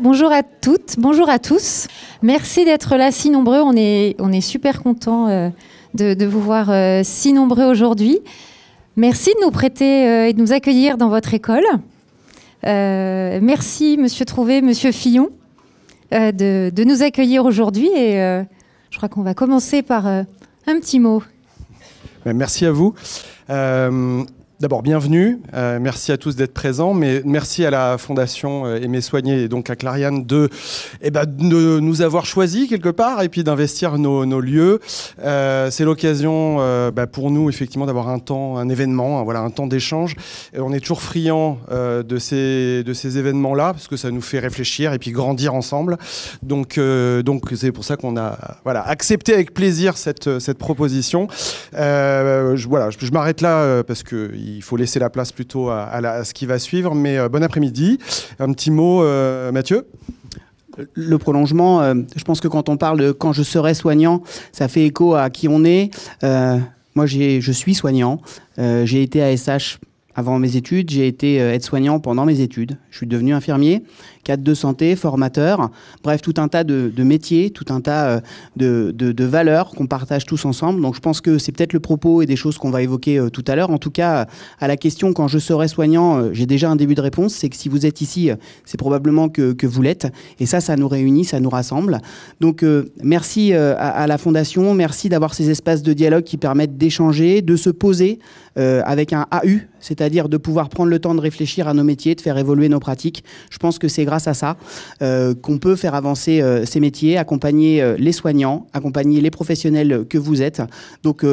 Bonjour à toutes, bonjour à tous. Merci d'être là si nombreux. On est super contents de vous voir si nombreux aujourd'hui. Merci de nous prêter et de nous accueillir dans votre école. Merci Monsieur Trouvé, Monsieur Fillon, de nous accueillir aujourd'hui. Et je crois qu'on va commencer par un petit mot. Merci à vous. D'abord, bienvenue. Merci à tous d'être présents, mais merci à la Fondation Aimer Soigner et donc à Clariane de nous avoir choisis quelque part et puis d'investir nos lieux. C'est l'occasion pour nous effectivement d'avoir un événement, un temps d'échange. Et on est toujours friands de ces événements-là parce que ça nous fait réfléchir et puis grandir ensemble. Donc c'est pour ça qu'on a accepté avec plaisir cette proposition. Je m'arrête là parce que il faut laisser la place plutôt à ce qui va suivre. Mais bon après-midi. Un petit mot, Mathieu ? Le prolongement, je pense que quand on parle de « quand je serai soignant », ça fait écho à qui on est. Moi, je suis soignant. J'ai été ASH avant mes études. J'ai été aide-soignant pendant mes études. Je suis devenu infirmier, cadre de santé, formateur. Bref, tout un tas de métiers, tout un tas de valeurs qu'on partage tous ensemble. Donc, je pense que c'est peut-être le propos et des choses qu'on va évoquer tout à l'heure. En tout cas, à la question « quand je serai soignant », j'ai déjà un début de réponse. C'est que si vous êtes ici, c'est probablement que vous l'êtes. Et ça nous réunit, ça nous rassemble. Donc, merci à la Fondation. Merci d'avoir ces espaces de dialogue qui permettent d'échanger, de se poser avec un AU, c'est-à-dire de pouvoir prendre le temps de réfléchir à nos métiers, de faire évoluer nos pratiques. Je pense que c'est grâce à ça qu'on peut faire avancer ces métiers, accompagner les soignants, accompagner les professionnels que vous êtes. Donc,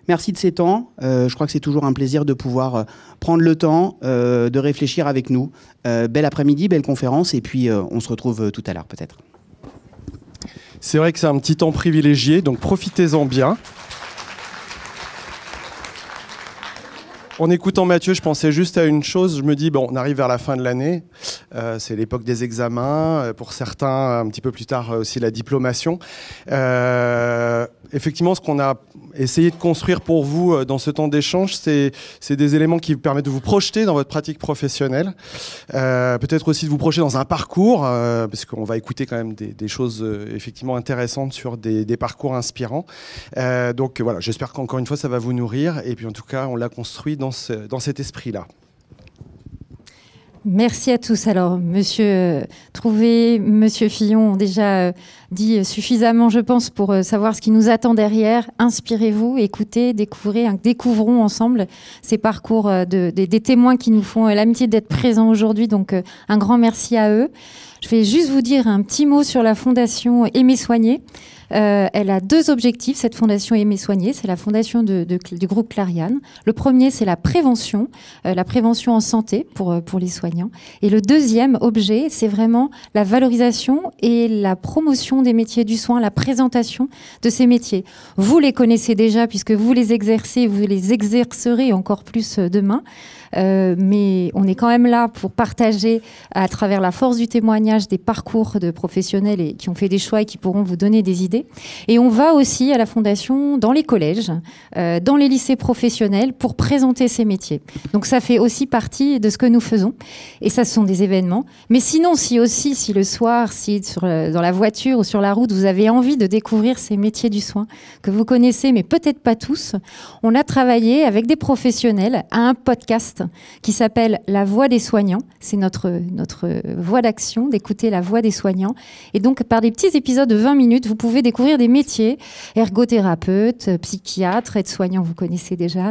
merci de ces temps. Je crois que c'est toujours un plaisir de pouvoir prendre le temps de réfléchir avec nous. Bel après-midi, belle conférence, et puis on se retrouve tout à l'heure peut-être. C'est vrai que c'est un petit temps privilégié, donc profitez-en bien. En écoutant Mathieu, je pensais juste à une chose. Je me dis, on arrive vers la fin de l'année. C'est l'époque des examens. Pour certains, un petit peu plus tard aussi, la diplomation. Effectivement, ce qu'on a essayé de construire pour vous dans ce temps d'échange, c'est des éléments qui vous permettent de vous projeter dans votre pratique professionnelle. Peut-être aussi de vous projeter dans un parcours, parce qu'on va écouter quand même des choses effectivement intéressantes sur des parcours inspirants. Donc voilà, j'espère qu'encore une fois, ça va vous nourrir. Et puis en tout cas, on l'a construit dans cet esprit-là. Merci à tous. Alors, Monsieur Trouvé, Monsieur Fillon ont déjà dit suffisamment, je pense, pour savoir ce qui nous attend derrière. Inspirez-vous, écoutez, découvrons ensemble ces parcours des témoins qui nous font l'amitié d'être présents aujourd'hui. Donc, un grand merci à eux. Je vais juste vous dire un petit mot sur la Fondation Aimer Soigner. Elle a deux objectifs, cette Fondation Aimer Soigner. C'est la fondation du groupe Clariane. Le premier, c'est la prévention en santé pour les soignants. Et le deuxième objet, c'est vraiment la valorisation et la promotion des métiers du soin, la présentation de ces métiers. Vous les connaissez déjà puisque vous les exercez, vous les exercerez encore plus demain. Mais on est quand même là pour partager à travers la force du témoignage des parcours de professionnels et qui ont fait des choix et qui pourront vous donner des idées. Et on va aussi à la Fondation dans les collèges, dans les lycées professionnels pour présenter ces métiers. Donc ça fait aussi partie de ce que nous faisons. Et ça, ce sont des événements. Mais sinon, si le soir, dans la voiture ou sur la route, vous avez envie de découvrir ces métiers du soin que vous connaissez, mais peut-être pas tous, on a travaillé avec des professionnels à un podcast qui s'appelle La Voix des soignants. C'est notre voie d'action, d'écouter la voix des soignants. Et donc, par des petits épisodes de 20 minutes, vous pouvez découvrir des métiers, ergothérapeute, psychiatre, aide-soignant, vous connaissez déjà,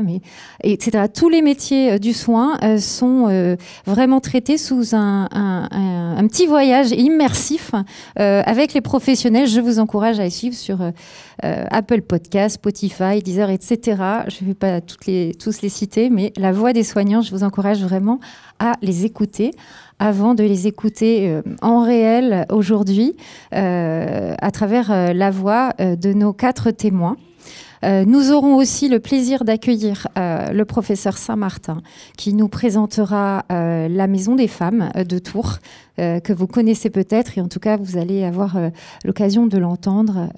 etc. Tous les métiers du soin sont vraiment traités sous un petit voyage immersif avec les professionnels. Je vous encourage à les suivre sur Apple Podcasts, Spotify, Deezer, etc. Je ne vais pas tous les citer, mais La Voix des soignants, je vous encourage vraiment à les écouter avant de les écouter en réel aujourd'hui à travers la voix de nos 4 témoins. Nous aurons aussi le plaisir d'accueillir le professeur Saint-Martin qui nous présentera la Maison des Femmes de Tours, que vous connaissez peut-être, et en tout cas vous allez avoir l'occasion de l'entendre.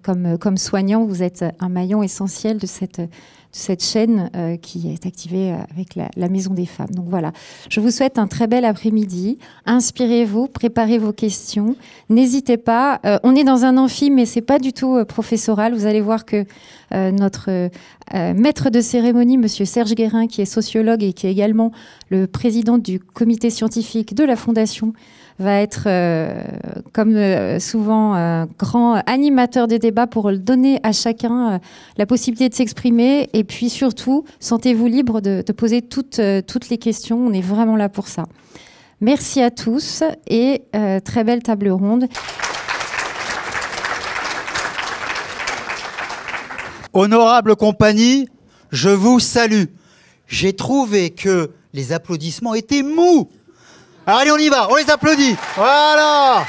Comme soignant, vous êtes un maillon essentiel de cette chaîne qui est activée avec la Maison des Femmes. Donc voilà, je vous souhaite un très bel après-midi. Inspirez-vous, préparez vos questions. N'hésitez pas. On est dans un amphi, mais c'est pas du tout professoral. Vous allez voir que notre maître de cérémonie, Monsieur Serge Guérin, qui est sociologue et qui est également le président du comité scientifique de la Fondation, va être, comme souvent, un grand animateur des débats pour donner à chacun la possibilité de s'exprimer. Et puis surtout, sentez-vous libre de poser toutes les questions. On est vraiment là pour ça. Merci à tous et très belle table ronde. Honorable compagnie, je vous salue. J'ai trouvé que les applaudissements étaient mous. Alors allez, on y va, on les applaudit. Voilà.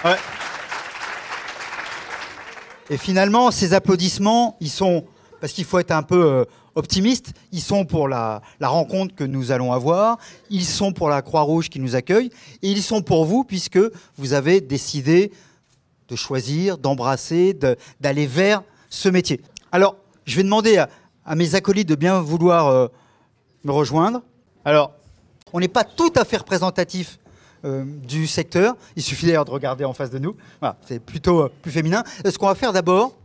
Ouais. Et finalement, ces applaudissements, ils sont, parce qu'il faut être un peu optimiste, ils sont pour la rencontre que nous allons avoir, ils sont pour la Croix-Rouge qui nous accueille, et ils sont pour vous, puisque vous avez décidé de choisir, d'embrasser, d'aller vers ce métier. Alors, je vais demander à mes acolytes de bien vouloir me rejoindre. Alors, on n'est pas tout à fait représentatif du secteur. Il suffit d'ailleurs de regarder en face de nous. Voilà, c'est plutôt plus féminin. Ce qu'on va faire d'abord,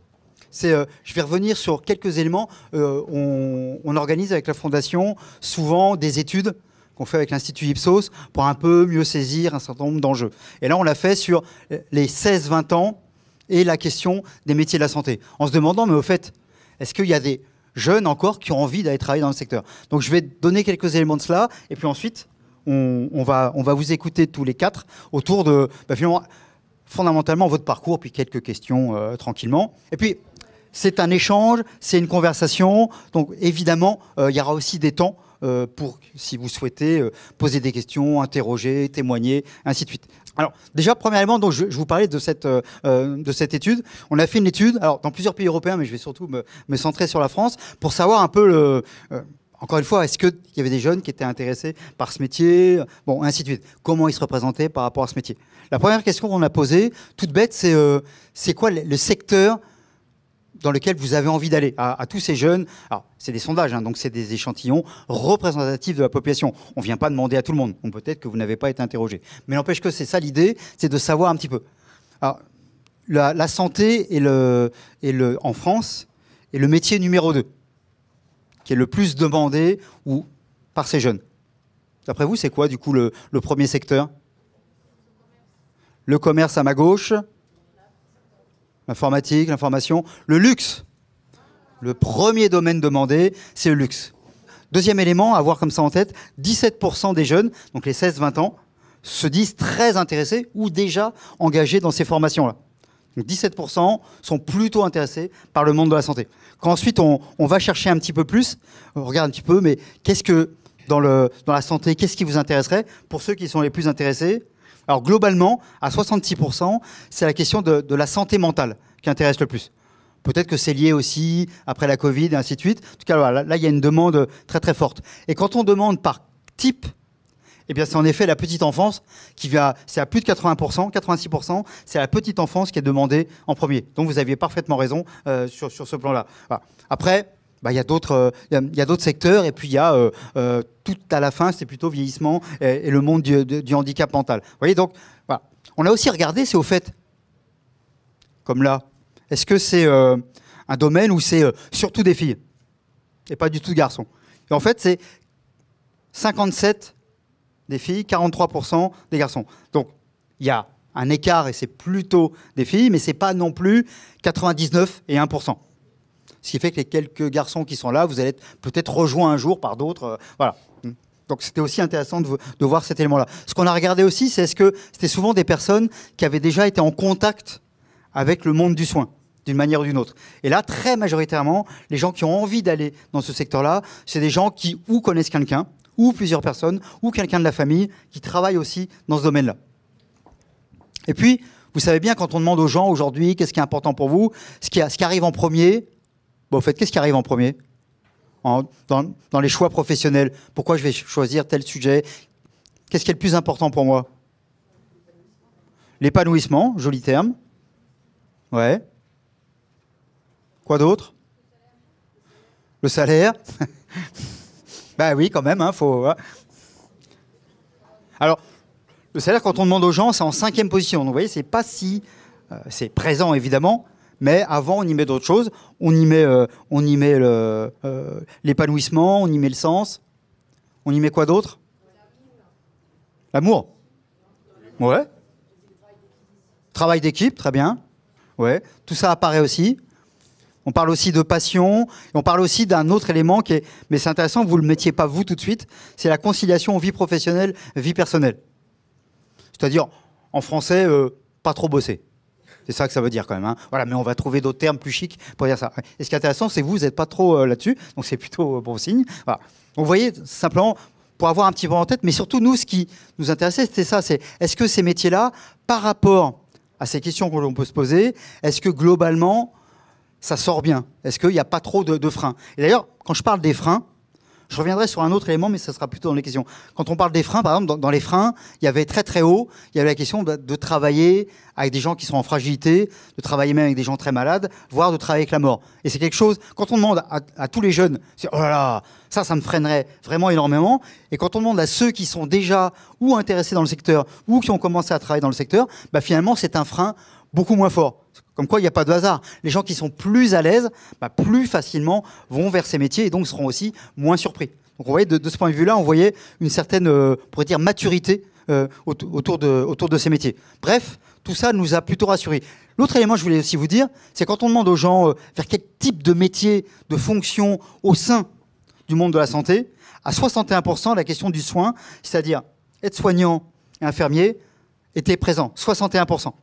c'est, je vais revenir sur quelques éléments. On organise avec la Fondation souvent des études qu'on fait avec l'Institut Ipsos pour un peu mieux saisir un certain nombre d'enjeux. Et là, on l'a fait sur les 16-20 ans et la question des métiers de la santé. En se demandant, mais au fait, est-ce qu'il y a des jeunes encore qui ont envie d'aller travailler dans le secteur? Donc, je vais donner quelques éléments de cela. Et puis ensuite, on va vous écouter tous les quatre autour de, finalement, fondamentalement, votre parcours, puis quelques questions tranquillement. Et puis, c'est un échange, c'est une conversation. Donc, évidemment, il y aura aussi des temps pour, si vous souhaitez, poser des questions, interroger, témoigner, ainsi de suite. Alors, déjà, premièrement, donc, je vous parlais de cette étude. On a fait une étude, alors, dans plusieurs pays européens, mais je vais surtout me centrer sur la France, pour savoir un peu, encore une fois, est-ce qu'il y avait des jeunes qui étaient intéressés par ce métier, bon, ainsi de suite. Comment ils se représentaient par rapport à ce métier. La première question qu'on a posée, toute bête, c'est quoi le secteur dans lequel vous avez envie d'aller, à tous ces jeunes. Alors, c'est des sondages, hein, donc c'est des échantillons représentatifs de la population. On ne vient pas demander à tout le monde. Bon, peut-être que vous n'avez pas été interrogé. Mais n'empêche que c'est ça l'idée, c'est de savoir un petit peu. Alors, la santé en France est le métier numéro 2, qui est le plus demandé par ces jeunes. D'après vous, c'est quoi, du coup, le premier secteur? Le commerce à ma gauche. L'informatique, l'information, le luxe. Le premier domaine demandé, c'est le luxe. Deuxième élément, à avoir comme ça en tête, 17% des jeunes, donc les 16-20 ans, se disent très intéressés ou déjà engagés dans ces formations-là. Donc 17% sont plutôt intéressés par le monde de la santé. Quand ensuite on va chercher un petit peu plus, on regarde un petit peu, mais qu'est-ce que dans la santé, qu'est-ce qui vous intéresserait? Pour ceux qui sont les plus intéressés, alors globalement, à 66%, c'est la question de la santé mentale qui intéresse le plus. Peut-être que c'est lié aussi après la Covid et ainsi de suite. En tout cas, voilà, là, il y a une demande très très forte. Et quand on demande par type, eh bien, c'est en effet la petite enfance c'est à plus de 80%, 86%, c'est la petite enfance qui est demandée en premier. Donc vous aviez parfaitement raison sur ce plan-là. Voilà. Après, il y a d'autres secteurs, et puis il y a tout à la fin, c'est plutôt vieillissement et le monde du handicap mental. Vous voyez, donc, voilà. On a aussi regardé, c'est au fait, comme là, est-ce que c'est un domaine où c'est surtout des filles et pas du tout de garçons? Et en fait, c'est 57 des filles, 43% des garçons. Donc, il y a un écart et c'est plutôt des filles, mais ce n'est pas non plus 99 et 1%. Ce qui fait que les quelques garçons qui sont là, vous allez être peut-être rejoints un jour par d'autres. Voilà. Donc c'était aussi intéressant de voir cet élément-là. Ce qu'on a regardé aussi, c'est est-ce que c'était souvent des personnes qui avaient déjà été en contact avec le monde du soin, d'une manière ou d'une autre. Et là, très majoritairement, les gens qui ont envie d'aller dans ce secteur-là, c'est des gens qui ou connaissent quelqu'un, ou plusieurs personnes, ou quelqu'un de la famille qui travaille aussi dans ce domaine-là. Et puis, Vous savez bien, quand on demande aux gens aujourd'hui qu'est-ce qui est important pour vous, ce qui arrive en premier, bon, en fait, qu'est-ce qui arrive en premier dans les choix professionnels? Pourquoi je vais choisir tel sujet? Qu'est-ce qui est le plus important pour moi? L'épanouissement, joli terme. Ouais. Quoi d'autre? Le salaire. Ben oui, quand même, hein, faut... Alors, le salaire, quand on demande aux gens, c'est en 5e position. Donc, vous voyez, c'est pas si... c'est présent, évidemment, mais avant, on y met d'autres choses. On y met l'épanouissement, on y met le sens. On y met quoi d'autre? L'amour. Ouais. Travail d'équipe, très bien. Ouais. Tout ça apparaît aussi. On parle aussi de passion. Et on parle aussi d'un autre élément qui est... Mais c'est intéressant, vous ne le mettiez pas vous tout de suite. C'est la conciliation vie professionnelle, vie personnelle. C'est-à-dire, en français, pas trop bosser. C'est ça que ça veut dire quand même. Hein. Voilà, mais on va trouver d'autres termes plus chics pour dire ça. Et ce qui est intéressant, c'est que vous n'êtes pas trop là-dessus. Donc c'est plutôt bon signe. Voilà. Donc, vous voyez, simplement, pour avoir un petit peu en tête, mais surtout, nous, ce qui nous intéressait, c'était ça. C'est est-ce que ces métiers-là, par rapport à ces questions que l'on peut se poser, est-ce que globalement, ça sort bien? Est-ce qu'il n'y a pas trop de freins? Et d'ailleurs, quand je parle des freins, je reviendrai sur un autre élément, mais ça sera plutôt dans les questions. Quand on parle des freins, par exemple, dans les freins, il y avait très très haut, il y avait la question de travailler avec des gens qui sont en fragilité, de travailler même avec des gens très malades, voire de travailler avec la mort. Et c'est quelque chose, quand on demande à tous les jeunes, c'est oh là là, ça me freinerait vraiment énormément. Et quand on demande à ceux qui sont déjà ou intéressés dans le secteur, ou qui ont commencé à travailler dans le secteur, bah finalement c'est un frein beaucoup moins fort. Comme quoi, il n'y a pas de hasard. Les gens qui sont plus à l'aise, bah, plus facilement vont vers ces métiers et donc seront aussi moins surpris. Donc, vous voyez, de ce point de vue-là, on voyait une certaine, on pourrait dire, maturité autour de ces métiers. Bref, tout ça nous a plutôt rassurés. L'autre élément que je voulais aussi vous dire, c'est quand on demande aux gens vers quel type de métier, de fonction au sein du monde de la santé, à 61%, la question du soin, c'est-à-dire être soignant et infirmier, était présent. 61%.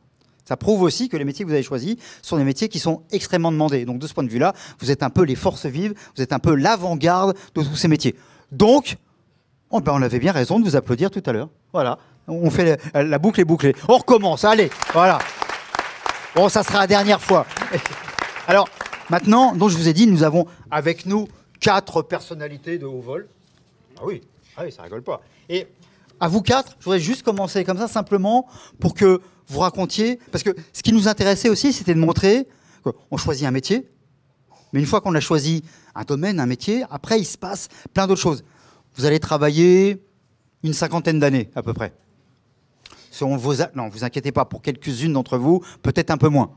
Ça prouve aussi que les métiers que vous avez choisis sont des métiers qui sont extrêmement demandés. Donc de ce point de vue-là, vous êtes un peu les forces vives, vous êtes un peu l'avant-garde de tous ces métiers. Donc, on avait bien raison de vous applaudir tout à l'heure. Voilà, on fait la boucle est bouclée. On recommence, allez, voilà. Bon, ça sera la dernière fois. Alors, maintenant, donc je vous ai dit, nous avons avec nous 4 personnalités de haut vol. Ah oui, ça rigole pas. Et à vous 4, je voudrais juste commencer comme ça, simplement, pour que vous racontiez, parce que ce qui nous intéressait aussi, c'était de montrer qu'on choisit un métier, mais une fois qu'on a choisi un domaine, un métier, après, il se passe plein d'autres choses. Vous allez travailler une 50aine d'années, à peu près. Non, vous inquiétez pas, pour quelques-unes d'entre vous, peut-être un peu moins.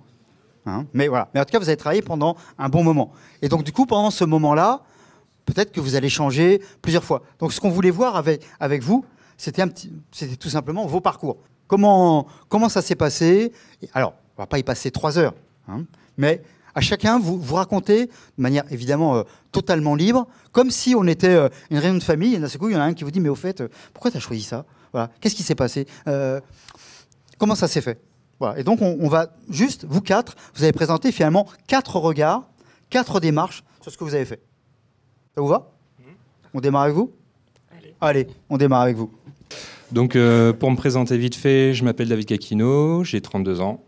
Hein, mais voilà. Mais en tout cas, vous allez travailler pendant un bon moment. Et donc, du coup, pendant ce moment-là, peut-être que vous allez changer plusieurs fois. Donc, ce qu'on voulait voir avec vous, c'était tout simplement vos parcours. Comment ça s'est passé? Alors, on ne va pas y passer 3 heures, hein, mais à chacun, vous racontez de manière évidemment totalement libre, comme si on était une réunion de famille, et d'un seul coup, il y en a un qui vous dit « Mais au fait, pourquoi tu as choisi ça? Voilà. Qu'est-ce qui s'est passé? Comment ça s'est fait ?» Voilà. Et donc, on va juste, vous 4, vous avez présenté finalement 4 regards, 4 démarches sur ce que vous avez fait. Ça vous va? On démarre avec vous? Allez, on démarre avec vous. Donc, pour me présenter vite fait, je m'appelle David Caquino, j'ai 32 ans.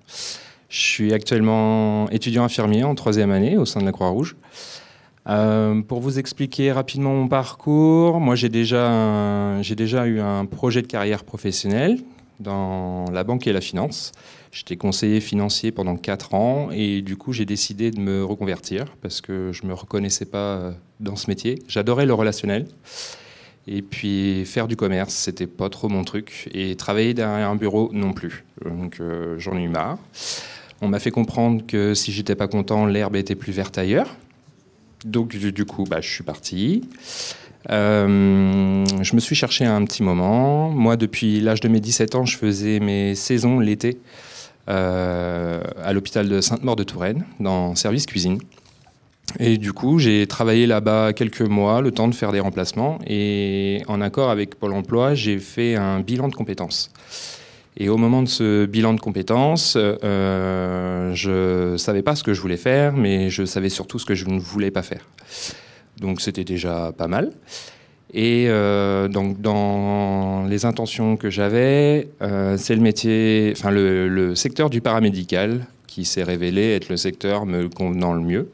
Je suis actuellement étudiant infirmier en 3e année au sein de la Croix-Rouge. Pour vous expliquer rapidement mon parcours, moi j'ai déjà eu un projet de carrière professionnelle dans la banque et la finance. J'étais conseiller financier pendant 4 ans et du coup j'ai décidé de me reconvertir parce que je ne me reconnaissais pas dans ce métier. J'adorais le relationnel. Et puis faire du commerce, c'était pas trop mon truc. Et travailler derrière un bureau non plus. Donc j'en ai eu marre. On m'a fait comprendre que si j'étais pas content, l'herbe était plus verte ailleurs. Donc du coup, je suis parti. Je me suis cherché un petit moment. Moi, depuis l'âge de mes 17 ans, je faisais mes saisons l'été à l'hôpital de Sainte-Maure-de-Touraine, dans service cuisine. Et du coup, j'ai travaillé là-bas quelques mois, le temps de faire des remplacements. Et en accord avec Pôle emploi, j'ai fait un bilan de compétences. Et au moment de ce bilan de compétences, je ne savais pas ce que je voulais faire, mais je savais surtout ce que je ne voulais pas faire. Donc c'était déjà pas mal. Et donc dans les intentions que j'avais, c'est le métier, enfin le secteur du paramédical qui s'est révélé être le secteur me convenant le mieux.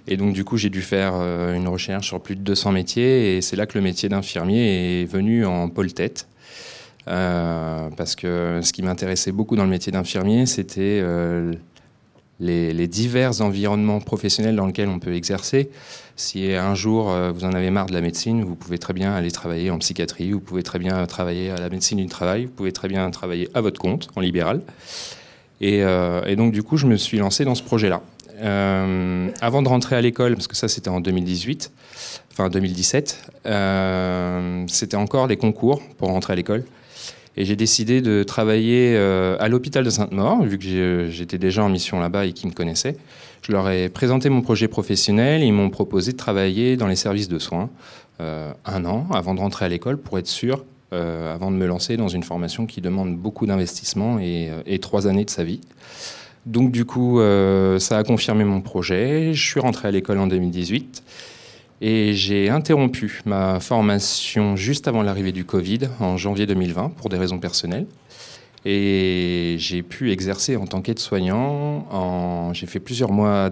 Et donc du coup j'ai dû faire une recherche sur plus de 200 métiers et c'est là que le métier d'infirmier est venu en pole-tête. Parce que ce qui m'intéressait beaucoup dans le métier d'infirmier, c'était les divers environnements professionnels dans lesquels on peut exercer. Si un jour vous en avez marre de la médecine, vous pouvez très bien aller travailler en psychiatrie, vous pouvez très bien travailler à la médecine du travail, vous pouvez très bien travailler à votre compte, en libéral. Et donc du coup, je me suis lancé dans ce projet-là. Avant de rentrer à l'école, parce que ça c'était en 2018, enfin 2017, c'était encore les concours pour rentrer à l'école. Et j'ai décidé de travailler à l'hôpital de Sainte-Maure, vu que j'étais déjà en mission là-bas et qu'ils me connaissaient. Je leur ai présenté mon projet professionnel et ils m'ont proposé de travailler dans les services de soins 1 an avant de rentrer à l'école pour être sûr, avant de me lancer dans une formation qui demande beaucoup d'investissement et 3 années de sa vie. Donc du coup, ça a confirmé mon projet. Je suis rentré à l'école en 2018. Et j'ai interrompu ma formation juste avant l'arrivée du Covid, en janvier 2020, pour des raisons personnelles. Et j'ai pu exercer en tant qu'aide-soignant. J'ai fait plusieurs mois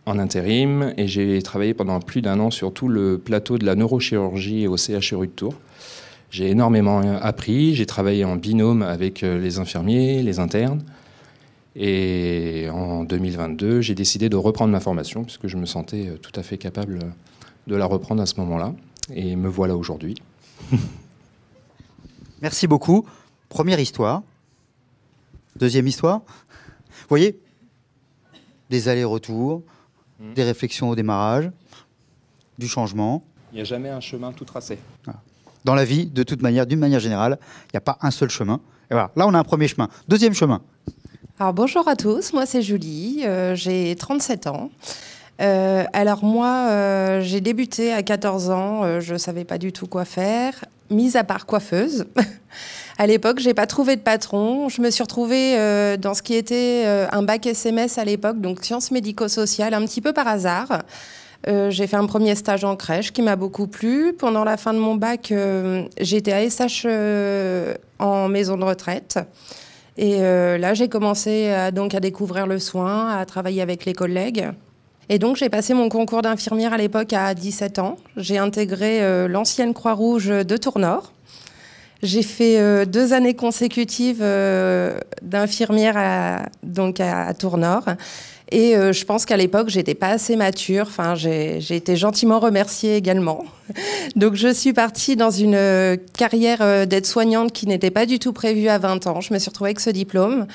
en intérim et j'ai travaillé pendant plus d'1 an sur tout le plateau de la neurochirurgie au CHRU de Tours. J'ai énormément appris. J'ai travaillé en binôme avec les infirmiers, les internes. Et en 2022, j'ai décidé de reprendre ma formation puisque je me sentais tout à fait capable de la reprendre à ce moment-là. Et me voilà aujourd'hui. Merci beaucoup. Première histoire. Deuxième histoire. Vous voyez, des allers-retours, des réflexions au démarrage, du changement. Il n'y a jamais un chemin tout tracé. Voilà. Dans la vie, de toute manière, d'une manière générale, il n'y a pas un seul chemin. Et voilà, là on a un premier chemin. Deuxième chemin. Alors bonjour à tous, moi c'est Julie, j'ai 37 ans. Alors moi, j'ai débuté à 14 ans, je ne savais pas du tout quoi faire, mis à part coiffeuse. À l'époque, je n'ai pas trouvé de patron. Je me suis retrouvée dans ce qui était un bac SMS à l'époque, donc sciences médico-sociales, un petit peu par hasard. J'ai fait un premier stage en crèche qui m'a beaucoup plu. Pendant la fin de mon bac, j'étais ASH en maison de retraite. Et là, j'ai commencé à découvrir le soin, à travailler avec les collègues. Et donc, j'ai passé mon concours d'infirmière à l'époque à 17 ans. J'ai intégré l'ancienne Croix-Rouge de Tours-Nord. J'ai fait 2 années consécutives d'infirmière à Tours-Nord. Et je pense qu'à l'époque, j'étais pas assez mature. Enfin, j'ai été gentiment remerciée également. Donc, je suis partie dans une carrière d'aide-soignante qui n'était pas du tout prévue à 20 ans. Je me suis retrouvée avec ce diplôme.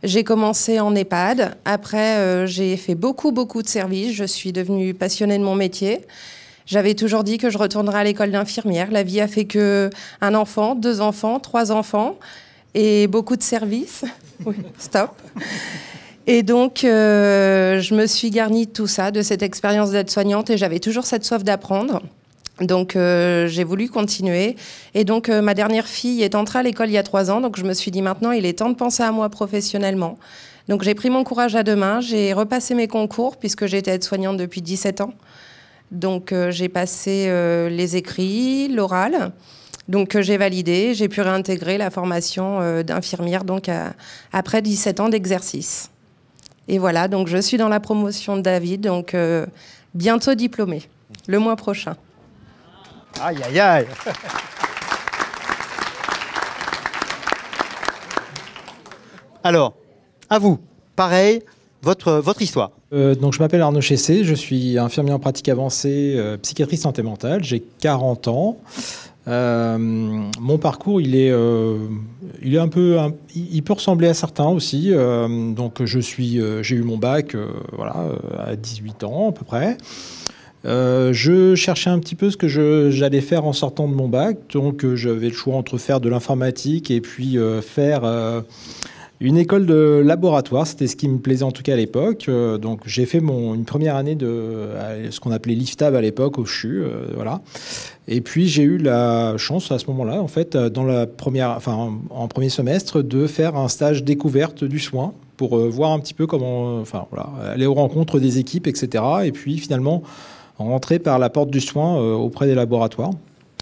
J'ai commencé en EHPAD. Après, j'ai fait beaucoup de services. Je suis devenue passionnée de mon métier. J'avais toujours dit que je retournerais à l'école d'infirmière. La vie a fait que 1 enfant, 2 enfants, 3 enfants et beaucoup de services. Oui, stop. Et donc, je me suis garnie de tout ça, de cette expérience d'aide-soignante, et j'avais toujours cette soif d'apprendre. Donc, j'ai voulu continuer. Et donc, ma dernière fille est entrée à l'école il y a 3 ans, donc je me suis dit maintenant, il est temps de penser à moi professionnellement. Donc, j'ai pris mon courage à 2 mains, j'ai repassé mes concours, puisque j'étais aide-soignante depuis 17 ans. Donc, j'ai passé les écrits, l'oral. Donc, j'ai validé, j'ai pu réintégrer la formation d'infirmière, donc après 17 ans d'exercice. Et voilà, donc je suis dans la promotion de David, donc bientôt diplômée, le mois prochain. Aïe, aïe, aïe. Alors, à vous, pareil, votre histoire. Donc, je m'appelle Arnaud Chessé, je suis infirmier en pratique avancée, psychiatrie santé mentale, j'ai 40 ans. Mon parcours, il peut ressembler à certains aussi. Donc, j'ai eu mon bac, à 18 ans à peu près. Je cherchais un petit peu ce que j'allais faire en sortant de mon bac. Donc, j'avais le choix entre faire de l'informatique et puis faire une école de laboratoire. C'était ce qui me plaisait en tout cas à l'époque. Donc, j'ai fait une première année de ce qu'on appelait l'IFTAB à l'époque au CHU, voilà. Et puis j'ai eu la chance à ce moment-là, en fait, en premier semestre, de faire un stage découverte du soin pour voir un petit peu comment, aller aux rencontres des équipes, etc. Et puis finalement rentrer par la porte du soin auprès des laboratoires.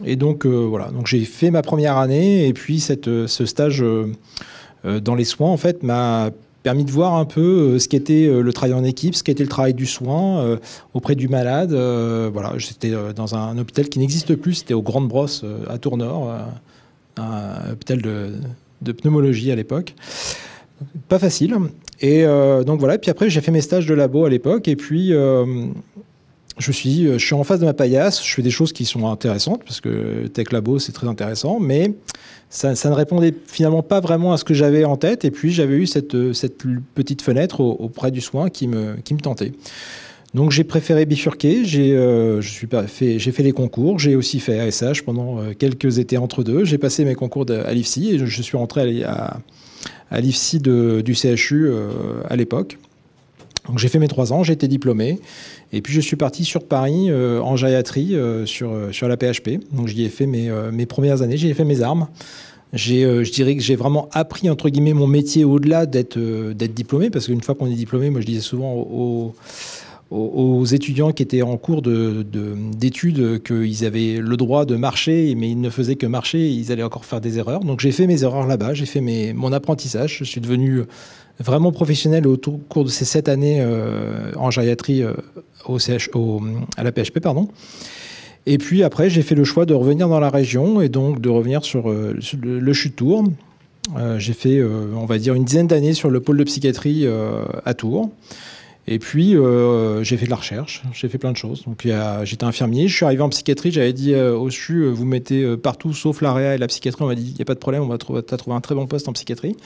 Et donc, voilà. Donc, j'ai fait ma première année. Et puis, ce stage dans les soins, en fait, m'a permis de voir un peu ce qu'était le travail en équipe, ce qu'était le travail du soin auprès du malade. Voilà, j'étais dans un hôpital qui n'existe plus. C'était aux Grandes Brosses à Tournord, un hôpital de pneumologie à l'époque. Pas facile. Et donc voilà. Puis après, j'ai fait mes stages de labo à l'époque. Et puis, je suis en face de ma paillasse. Je fais des choses qui sont intéressantes parce que Tech Labo, c'est très intéressant. Mais ça ne répondait finalement pas vraiment à ce que j'avais en tête. Et puis, j'avais eu cette petite fenêtre auprès du soin qui me tentait. Donc, j'ai préféré bifurquer. J'ai fait les concours. J'ai aussi fait ASH pendant quelques étés entre deux. J'ai passé mes concours à l'IFSI et je suis rentré à l'IFSI du CHU à l'époque. Donc, j'ai fait mes 3 ans. J'ai été diplômé. Et puis, je suis parti sur Paris en gériatrie sur la PHP. Donc, j'y ai fait mes premières années. J'y ai fait mes armes. Je dirais que j'ai vraiment appris, entre guillemets, mon métier au-delà d'être diplômé. Parce qu'une fois qu'on est diplômé, moi, je disais souvent aux étudiants qui étaient en cours d'études qu'ils avaient le droit de marcher, mais ils ne faisaient que marcher, ils allaient encore faire des erreurs. Donc, j'ai fait mes erreurs là-bas. J'ai fait mon apprentissage. Je suis devenu vraiment professionnel au cours de ces 7 années en gériatrie à la PHP, pardon. Et puis après, j'ai fait le choix de revenir dans la région et donc de revenir sur le CHU de Tours. J'ai fait, on va dire, une dizaine d'années sur le pôle de psychiatrie à Tours. Et puis, j'ai fait de la recherche, j'ai fait plein de choses. Donc, j'étais infirmier, je suis arrivé en psychiatrie, j'avais dit au CHU, vous mettez partout sauf l'AREA et la psychiatrie. On m'a dit, il n'y a pas de problème, t'as trouvé un très bon poste en psychiatrie.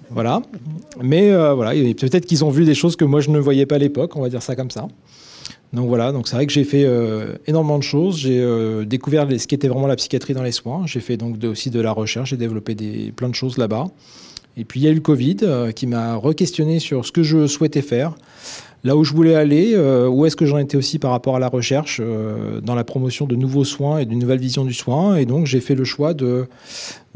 Voilà. Mais voilà, peut-être qu'ils ont vu des choses que moi, je ne voyais pas à l'époque, on va dire ça comme ça. Donc voilà, donc c'est vrai que j'ai fait énormément de choses. J'ai découvert ce qu'était vraiment la psychiatrie dans les soins. J'ai fait donc aussi de la recherche, j'ai développé plein de choses là-bas. Et puis, il y a eu le Covid qui m'a re-questionné sur ce que je souhaitais faire. Là où je voulais aller, où est-ce que j'en étais aussi par rapport à la recherche, dans la promotion de nouveaux soins et d'une nouvelle vision du soin. Et donc, j'ai fait le choix de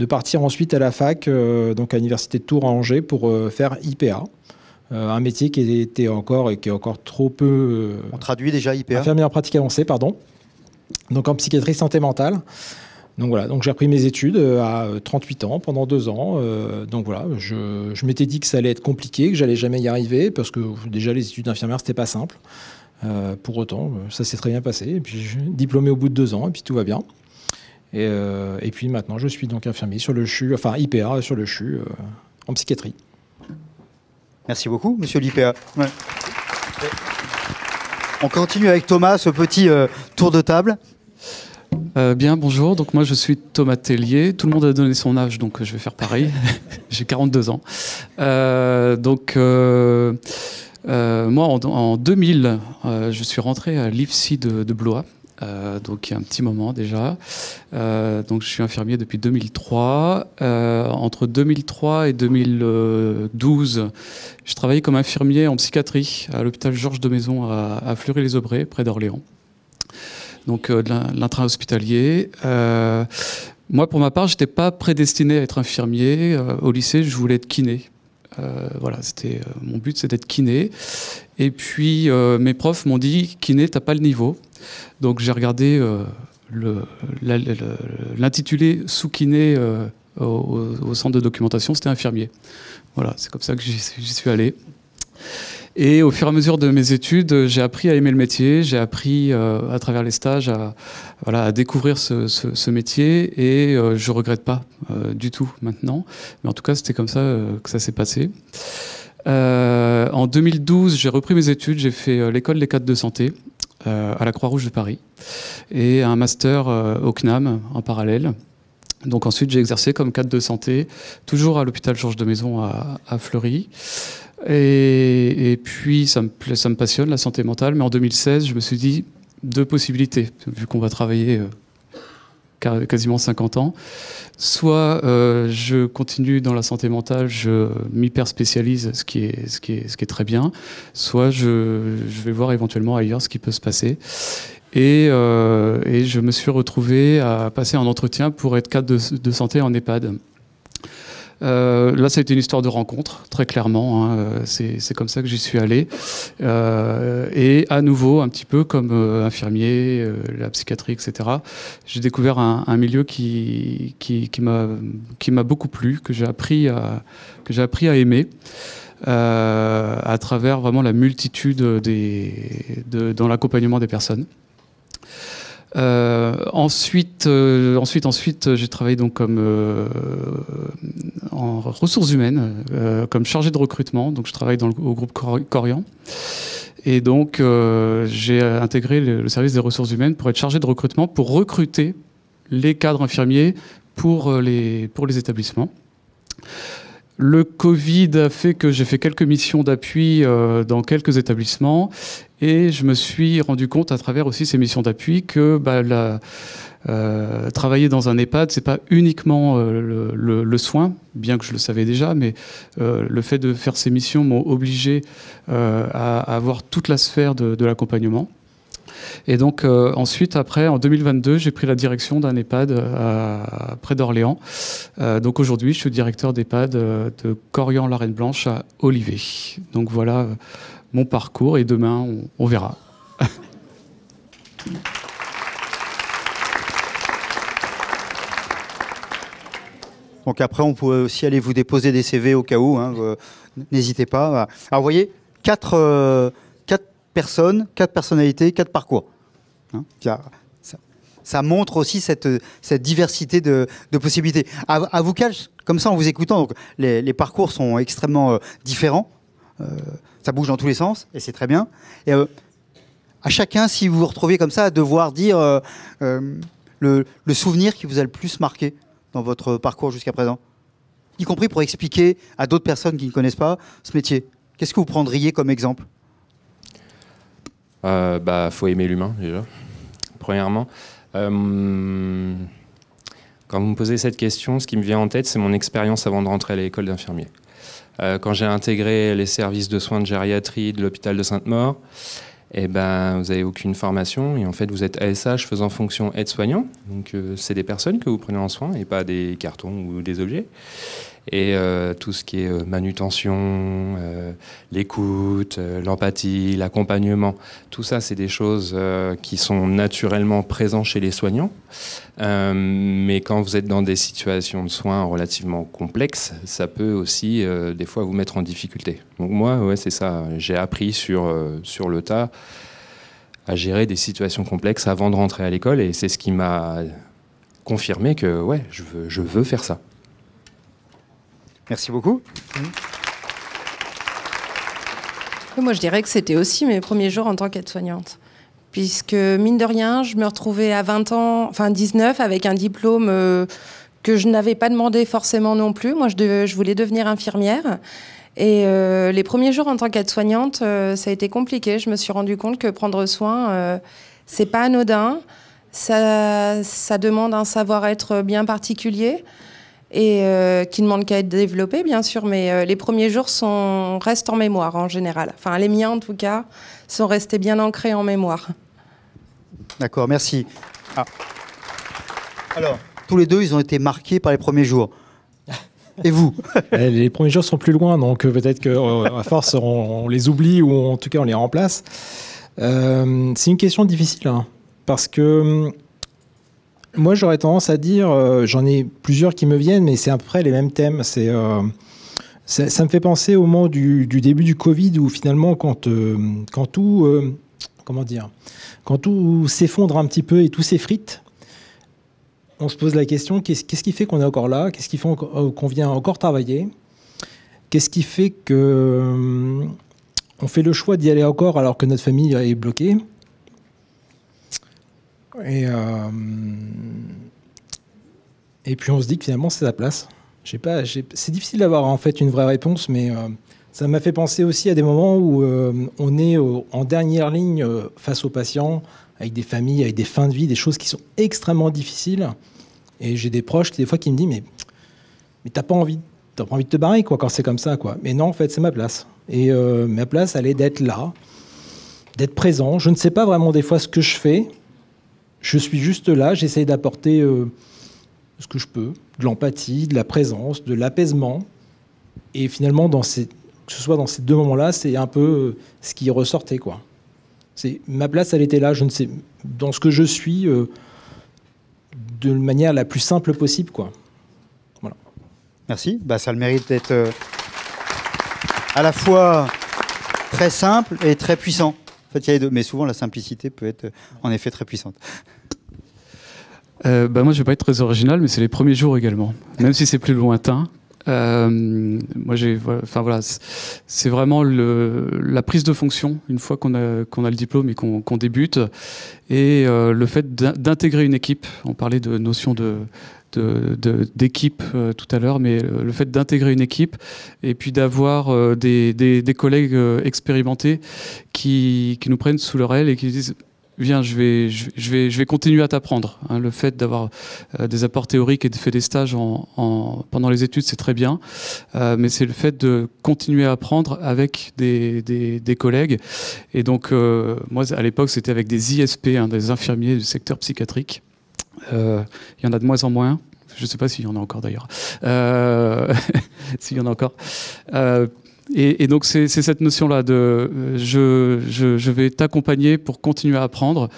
partir ensuite à la fac, donc à l'Université de Tours à Angers, pour faire IPA. Un métier qui était encore et qui est encore trop peu... On traduit déjà IPA. Infirmière en pratique avancée, pardon. Donc, en psychiatrie santé mentale. Donc voilà, donc j'ai repris mes études à 38 ans, pendant 2 ans. Donc voilà, je m'étais dit que ça allait être compliqué, que j'allais jamais y arriver, parce que déjà les études d'infirmière, c'était pas simple. Pour autant, ça s'est très bien passé. Et puis je suis diplômé au bout de 2 ans, et puis tout va bien. Et puis maintenant, je suis donc infirmier sur le CHU, enfin IPA sur le CHU, en psychiatrie. Merci beaucoup, monsieur l'IPA. Ouais. On continue avec Thomas, ce petit tour de table. Bien, bonjour. Donc moi, je suis Thomas Tellier. Tout le monde a donné son âge, donc je vais faire pareil. J'ai 42 ans. Moi, en 2000, je suis rentré à l'IFSI de Blois. Donc il y a un petit moment déjà. Donc je suis infirmier depuis 2003. Entre 2003 et 2012, je travaillais comme infirmier en psychiatrie à l'hôpital Georges de Maison à Fleury-les-Aubrais, près d'Orléans. Donc de l'intra-hospitalier. Moi, pour ma part, je n'étais pas prédestiné à être infirmier. Au lycée, je voulais être kiné. Voilà, mon but, c'est d'être kiné. Et puis, mes profs m'ont dit, kiné, t'as pas le niveau. Donc, j'ai regardé l'intitulé sous-kiné au centre de documentation, c'était infirmier. Voilà, c'est comme ça que j'y suis allé. Et au fur et à mesure de mes études, j'ai appris à aimer le métier, j'ai appris à travers les stages à découvrir ce métier et je ne regrette pas du tout maintenant. Mais en tout cas, c'était comme ça que ça s'est passé. En 2012, j'ai repris mes études, j'ai fait l'école des cadres de santé à la Croix-Rouge de Paris et un master au CNAM en parallèle. Donc ensuite, j'ai exercé comme cadre de santé, toujours à l'hôpital Georges de Maison à Fleury. Et puis, ça me passionne, la santé mentale. Mais en 2016, je me suis dit 2 possibilités, vu qu'on va travailler quasiment 50 ans. Soit je continue dans la santé mentale, je m'hyper spécialise, ce qui est très bien. Soit je vais voir éventuellement ailleurs ce qui peut se passer. Et je me suis retrouvé à passer un entretien pour être cadre de santé en EHPAD. Là, ça a été une histoire de rencontre, très clairement. Hein. C'est comme ça que j'y suis allé. Et à nouveau, un petit peu comme infirmier, la psychiatrie, etc., j'ai découvert un milieu qui m'a beaucoup plu, que j'ai appris à aimer. À travers vraiment la multitude dans l'accompagnement des personnes. Ensuite, j'ai travaillé donc comme en ressources humaines, comme chargé de recrutement. Donc, je travaille au groupe Corian. Et donc, j'ai intégré le service des ressources humaines pour être chargé de recrutement, pour recruter les cadres infirmiers pour les établissements. Le Covid a fait que j'ai fait quelques missions d'appui dans quelques établissements et je me suis rendu compte à travers aussi ces missions d'appui que travailler dans un EHPAD, c'est pas uniquement le soin, bien que je le savais déjà, mais le fait de faire ces missions m'ont obligé à avoir toute la sphère de l'accompagnement. Et donc ensuite, après, en 2022, j'ai pris la direction d'un EHPAD près d'Orléans. Donc aujourd'hui, je suis directeur d'EHPAD de Corian-la-Reine-Blanche à Olivet. Donc voilà mon parcours et demain, on verra. Donc après, on pourrait aussi aller vous déposer des CV au cas où. Hein, n'hésitez pas. Alors vous voyez, 4 personnes, 4 personnalités, 4 parcours. Hein, ça montre aussi cette diversité de possibilités. À vous, comme ça, en vous écoutant, donc, les parcours sont extrêmement différents. Ça bouge dans tous les sens, et c'est très bien. Et à chacun, si vous vous retrouvez comme ça, à devoir dire le souvenir qui vous a le plus marqué dans votre parcours jusqu'à présent, y compris pour expliquer à d'autres personnes qui ne connaissent pas ce métier. Qu'est-ce que vous prendriez comme exemple ? Faut aimer l'humain, déjà, premièrement. Quand vous me posez cette question, ce qui me vient en tête, c'est mon expérience avant de rentrer à l'école d'infirmier. Quand j'ai intégré les services de soins de gériatrie de l'hôpital de Sainte-Maure, vous n'avez aucune formation et en fait vous êtes ASH faisant fonction aide-soignant. Donc c'est des personnes que vous prenez en soin et pas des cartons ou des objets. Et tout ce qui est manutention, l'écoute, l'empathie, l'accompagnement, tout ça, c'est des choses qui sont naturellement présentes chez les soignants. Mais quand vous êtes dans des situations de soins relativement complexes, ça peut aussi, des fois, vous mettre en difficulté. Donc moi, c'est ça. J'ai appris sur le tas à gérer des situations complexes avant de rentrer à l'école. Et c'est ce qui m'a confirmé que, je veux faire ça. Merci beaucoup. Moi, je dirais que c'était aussi mes premiers jours en tant qu'aide-soignante. Puisque, mine de rien, je me retrouvais à 20 ans, enfin 19, avec un diplôme que je n'avais pas demandé forcément non plus. Moi, je voulais devenir infirmière. Et les premiers jours en tant qu'aide-soignante, ça a été compliqué. Je me suis rendu compte que prendre soin, c'est pas anodin. Ça demande un savoir-être bien particulier. Et qui ne demande qu'à être développé, bien sûr, mais les premiers jours restent en mémoire, en général. Enfin, les miens, en tout cas, sont restés bien ancrés en mémoire. D'accord, merci. Alors, tous les deux, ils ont été marqués par les premiers jours. Et vous ? Les premiers jours sont plus loin, donc peut-être qu'à force, on les oublie ou en tout cas, on les remplace. C'est une question difficile, hein, parce que... Moi, j'aurais tendance à dire, j'en ai plusieurs qui me viennent, mais c'est à peu près les mêmes thèmes. Ça me fait penser au moment du début du Covid, où finalement, quand tout s'effondre un petit peu et tout s'effrite, on se pose la question, qu'est-ce qui fait qu'on est encore là ? Qu'est-ce qui fait qu'on vient encore travailler ? Qu'est-ce qui fait qu'on fait le choix d'y aller encore alors que notre famille est bloquée ? Et puis on se dit que finalement c'est la place. C'est difficile d'avoir en fait une vraie réponse, mais ça m'a fait penser aussi à des moments où on est en dernière ligne face aux patients, avec des familles, avec des fins de vie, des choses qui sont extrêmement difficiles. Et j'ai des proches des fois qui me disent mais t'as pas envie de te barrer quoi quand c'est comme ça quoi. Mais non, en fait c'est ma place. Et ma place elle est d'être là, d'être présent. Je ne sais pas vraiment des fois ce que je fais. Je suis juste là, j'essaye d'apporter ce que je peux, de l'empathie, de la présence, de l'apaisement. Et finalement, que ce soit dans ces deux moments-là, c'est un peu ce qui ressortait, quoi. Ma place, elle était là, je ne sais, dans ce que je suis, de manière la plus simple possible, quoi. Voilà. Merci. Ça a le mérite d'être à la fois très simple et très puissant. En fait, il y a les deux, mais souvent la simplicité peut être en effet très puissante. Moi, je ne vais pas être très original, mais c'est les premiers jours également, même si c'est plus lointain. Moi, c'est vraiment la prise de fonction une fois qu'on a le diplôme et qu'on débute, et le fait d'intégrer une équipe. On parlait de notion d'équipe tout à l'heure, mais le fait d'intégrer une équipe et puis d'avoir des collègues expérimentés qui nous prennent sous leur aile et qui disent: viens, je vais continuer à t'apprendre. Le fait d'avoir des apports théoriques et de faire des stages pendant les études, c'est très bien. Mais c'est le fait de continuer à apprendre avec des collègues. Et donc, moi, à l'époque, c'était avec des ISP, des infirmiers du secteur psychiatrique. Il y en a de moins en moins. Je ne sais pas s'il y en a encore d'ailleurs. S'il y en a encore. Et donc c'est cette notion-là de je vais t'accompagner pour continuer à apprendre,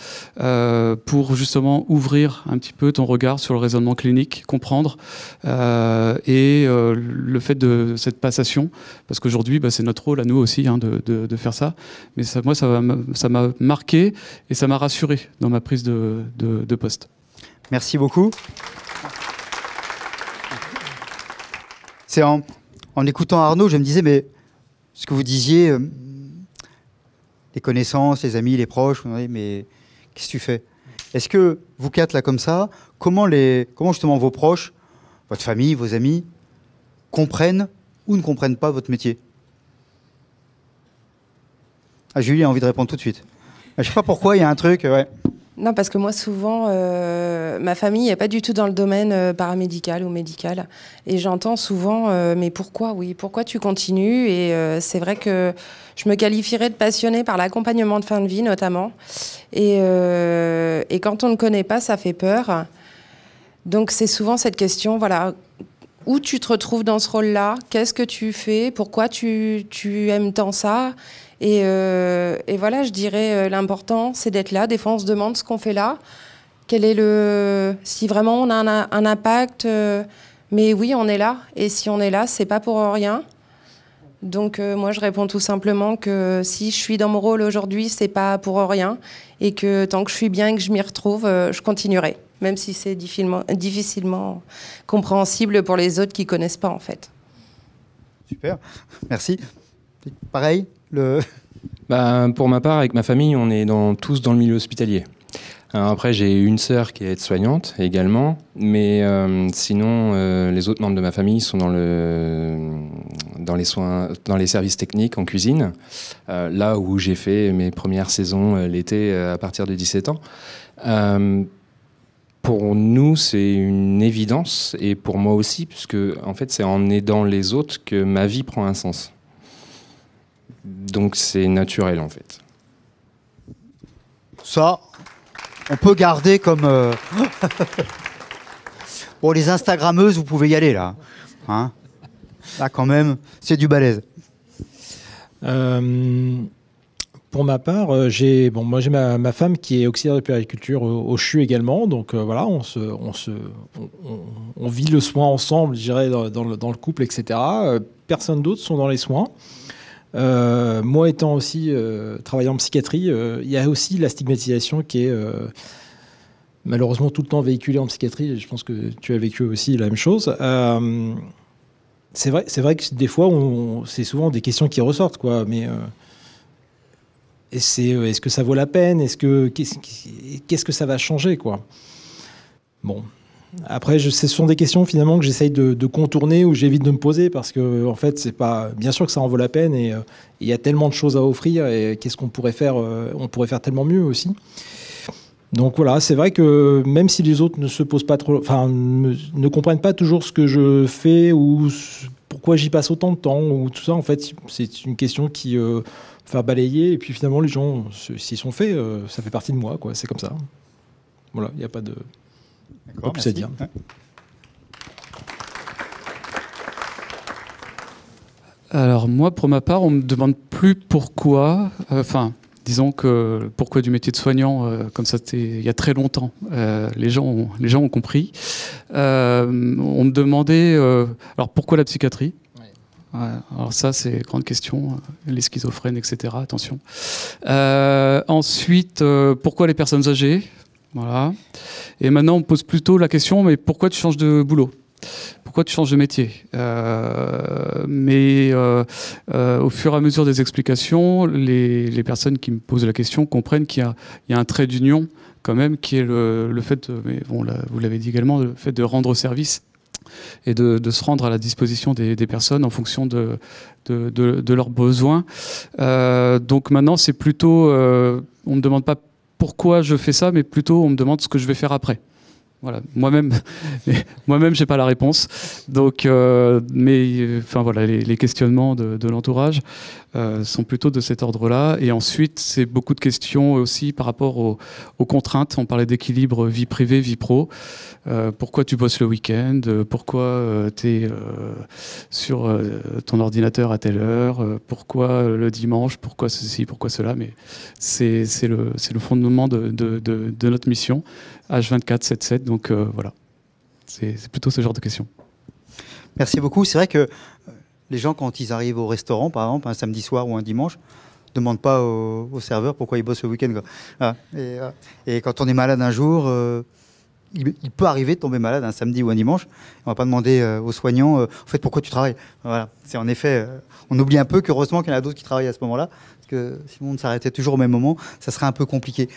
pour justement ouvrir un petit peu ton regard sur le raisonnement clinique, comprendre, et le fait de cette passation, parce qu'aujourd'hui c'est notre rôle à nous aussi de faire ça. Mais moi ça m'a marqué et ça m'a rassuré dans ma prise de poste. Merci beaucoup. C'est en écoutant Arnaud, je me disais, mais ce que vous disiez, les connaissances, les amis, les proches, mais qu'est-ce que tu fais? Est-ce que vous quatre là comme ça, comment justement vos proches, votre famille, vos amis, comprennent ou ne comprennent pas votre métier? Julie a envie de répondre tout de suite. Je ne sais pas pourquoi, il y a un truc, ouais. Non, parce que moi, souvent, ma famille n'est pas du tout dans le domaine paramédical ou médical. Et j'entends souvent, mais pourquoi, pourquoi tu continues? Et c'est vrai que je me qualifierais de passionnée par l'accompagnement de fin de vie, notamment. Et quand on ne connaît pas, ça fait peur. Donc, c'est souvent cette question, voilà, où tu te retrouves dans ce rôle-là? Qu'est-ce que tu fais? Pourquoi tu aimes tant ça? Et voilà, je dirais, l'important, c'est d'être là. Des fois, on se demande ce qu'on fait là. Si vraiment on a un impact, mais oui, on est là. Et si on est là, c'est pas pour rien. Donc, moi, je réponds tout simplement que si je suis dans mon rôle aujourd'hui, c'est pas pour rien. Et que tant que je suis bien et que je m'y retrouve, je continuerai. Même si c'est difficilement compréhensible pour les autres qui connaissent pas, en fait. Super, merci. Pareil Pour ma part, avec ma famille, on est tous dans le milieu hospitalier. Alors après, j'ai une sœur qui est aide-soignante également, mais sinon, les autres membres de ma famille sont dans les soins, dans les services techniques en cuisine, là où j'ai fait mes premières saisons l'été à partir de 17 ans. Pour nous, c'est une évidence, et pour moi aussi, puisque en fait, c'est en aidant les autres que ma vie prend un sens. Donc c'est naturel en fait. Ça, on peut garder comme... Bon, les Instagrammeuses, vous pouvez y aller là. Hein, là quand même, c'est du balèze. Pour ma part, j'ai ma femme qui est auxiliaire de puériculture au CHU également. Donc voilà, on vit le soin ensemble, je dirais, dans le couple, etc. Personne d'autre sont dans les soins. Moi étant aussi travaillant en psychiatrie, il y a aussi la stigmatisation qui est malheureusement tout le temps véhiculée en psychiatrie. Je pense que tu as vécu aussi la même chose. C'est vrai que des fois, c'est souvent des questions qui ressortent, quoi. Mais est-ce que ça vaut la peine? Qu'est-ce que ça va changer, quoi? Bon. Après, ce sont des questions finalement que j'essaye de contourner ou j'évite de me poser parce que en fait, c'est pas bien sûr que ça en vaut la peine et il y a tellement de choses à offrir et qu'est-ce qu'on pourrait faire? On pourrait faire tellement mieux aussi. Donc voilà, c'est vrai que même si les autres ne se posent pas trop, ne comprennent pas toujours ce que je fais ou pourquoi j'y passe autant de temps ou tout ça, en fait, c'est une question qui faire balayer et puis finalement les gens s'y sont faits, ça fait partie de moi, quoi. C'est comme ça. Voilà, il n'y a pas de. D'accord, plus à dire. Alors moi, pour ma part, on me demande plus pourquoi. Disons que pourquoi du métier de soignant, comme ça c'était il y a très longtemps. Les gens ont compris. On me demandait alors pourquoi la psychiatrie. Ouais, alors ça, c'est une grande question. Les schizophrènes, etc. Attention. Ensuite, pourquoi les personnes âgées? Voilà. Et maintenant, on me pose plutôt la question, mais pourquoi tu changes de boulot? Pourquoi tu changes de métier? Mais au fur et à mesure des explications, les personnes qui me posent la question comprennent qu'il y a un trait d'union quand même, qui est le fait, mais bon, vous l'avez dit également, le fait de rendre service et de se rendre à la disposition des personnes en fonction de leurs besoins. Donc maintenant, c'est plutôt, on ne me demande pas pourquoi je fais ça, mais plutôt on me demande ce que je vais faire après. Voilà, moi-même, j'ai pas la réponse. Donc, voilà, les questionnements de l'entourage sont plutôt de cet ordre-là. Et ensuite, c'est beaucoup de questions aussi par rapport aux contraintes. On parlait d'équilibre vie privée, vie pro. Pourquoi tu bosses le week-end? Pourquoi tu es sur ton ordinateur à telle heure? Pourquoi le dimanche? Pourquoi ceci? Pourquoi cela? Mais c'est le fondement de notre mission. H24, 7/7, donc voilà. C'est plutôt ce genre de questions. Merci beaucoup. C'est vrai que les gens, quand ils arrivent au restaurant, par exemple, un samedi soir ou un dimanche, ne demandent pas au serveur pourquoi ils bossent le week-end. Voilà. Et quand on est malade un jour, il peut arriver de tomber malade un samedi ou un dimanche. On ne va pas demander aux soignants, en fait, pourquoi tu travailles? Voilà. C'est en effet, on oublie un peu qu'heureusement qu'il y en a d'autres qui travaillent à ce moment-là, parce que sinon on s'arrêtait toujours au même moment, ça serait un peu compliqué.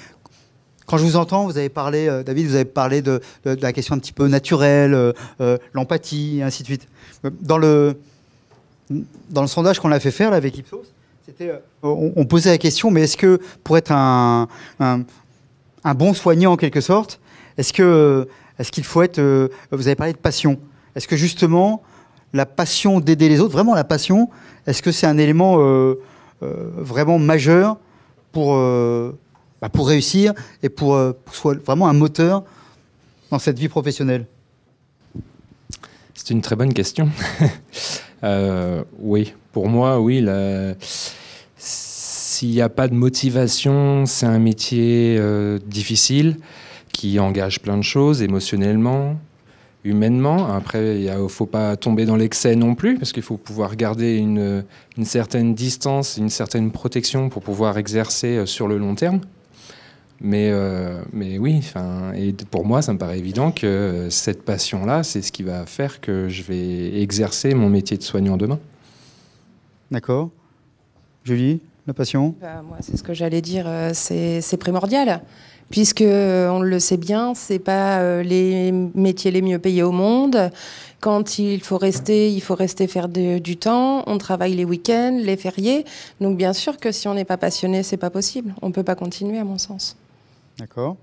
Quand je vous entends, vous avez parlé, David, vous avez parlé de la question un petit peu naturelle, l'empathie, et ainsi de suite. Dans le sondage qu'on a fait faire là, avec Ipsos, on posait la question, mais est-ce que pour être un bon soignant en quelque sorte, est-ce qu'il faut être... vous avez parlé de passion. Est-ce que justement, la passion d'aider les autres, vraiment la passion, est-ce que c'est un élément vraiment majeur pour réussir et pour soit vraiment un moteur dans cette vie professionnelle? C'est une très bonne question. Oui, pour moi, oui. S'il n'y a pas de motivation, c'est un métier difficile qui engage plein de choses émotionnellement, humainement. Après, il ne faut pas tomber dans l'excès non plus, parce qu'il faut pouvoir garder une certaine distance, une certaine protection pour pouvoir exercer sur le long terme. Mais oui, et pour moi, ça me paraît évident que cette passion-là, c'est ce qui va faire que je vais exercer mon métier de soignant demain. D'accord. Julie, la passion? Moi, c'est ce que j'allais dire, c'est primordial. Puisque, on le sait bien, c'est pas les métiers les mieux payés au monde. Quand il faut rester faire du temps. On travaille les week-ends, les fériés. Donc, bien sûr que si on n'est pas passionné, c'est pas possible. On peut pas continuer, à mon sens. D'accord.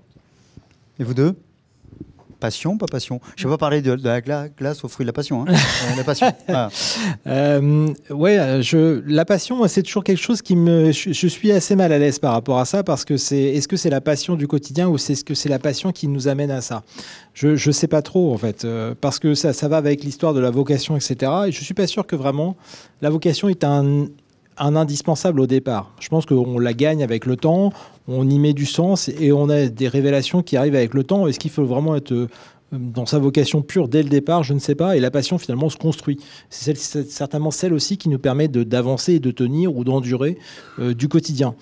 Et vous deux? Passion, pas passion? Je ne vais pas parler de la glace aux fruits de la passion. Hein. La passion. Voilà. La passion, moi, c'est toujours quelque chose qui je suis assez mal à l'aise par rapport à ça, parce que est-ce que c'est la passion du quotidien ou est-ce que c'est la passion qui nous amène à ça? Je sais pas trop, en fait, parce que ça va avec l'histoire de la vocation, etc. Et je suis pas sûr que vraiment la vocation est un indispensable au départ. Je pense qu'on la gagne avec le temps, on y met du sens et on a des révélations qui arrivent avec le temps. Est-ce qu'il faut vraiment être dans sa vocation pure dès le départ? Je ne sais pas. Et la passion, finalement, se construit. C'est certainement celle aussi qui nous permet d'avancer et de tenir ou d'endurer du quotidien.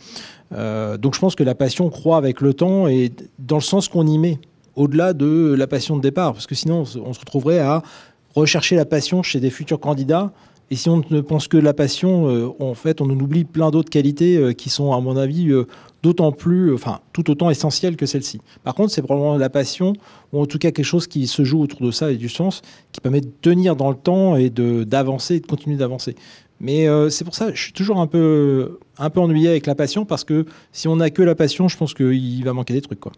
Donc je pense que la passion croît avec le temps et dans le sens qu'on y met, au-delà de la passion de départ. Parce que sinon, on se retrouverait à rechercher la passion chez des futurs candidats. Et si on ne pense que la passion, en fait, on en oublie plein d'autres qualités qui sont, à mon avis, d'autant plus, tout autant essentielles que celle-ci. Par contre, c'est probablement la passion, ou en tout cas quelque chose qui se joue autour de ça et du sens, qui permet de tenir dans le temps et d'avancer et de continuer d'avancer. Mais c'est pour ça que je suis toujours un peu ennuyé avec la passion, parce que si on n'a que la passion, je pense qu'il va manquer des trucs, quoi.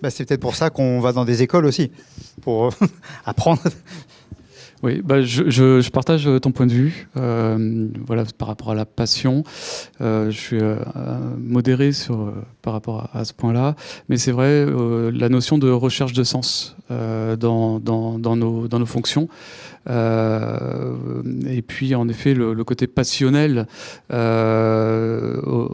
C'est peut-être pour ça qu'on va dans des écoles aussi, pour apprendre. Oui, je partage ton point de vue. Voilà, par rapport à la passion, je suis modéré par rapport à ce point-là. Mais c'est vrai, la notion de recherche de sens dans nos fonctions, Et puis, en effet, le côté passionnel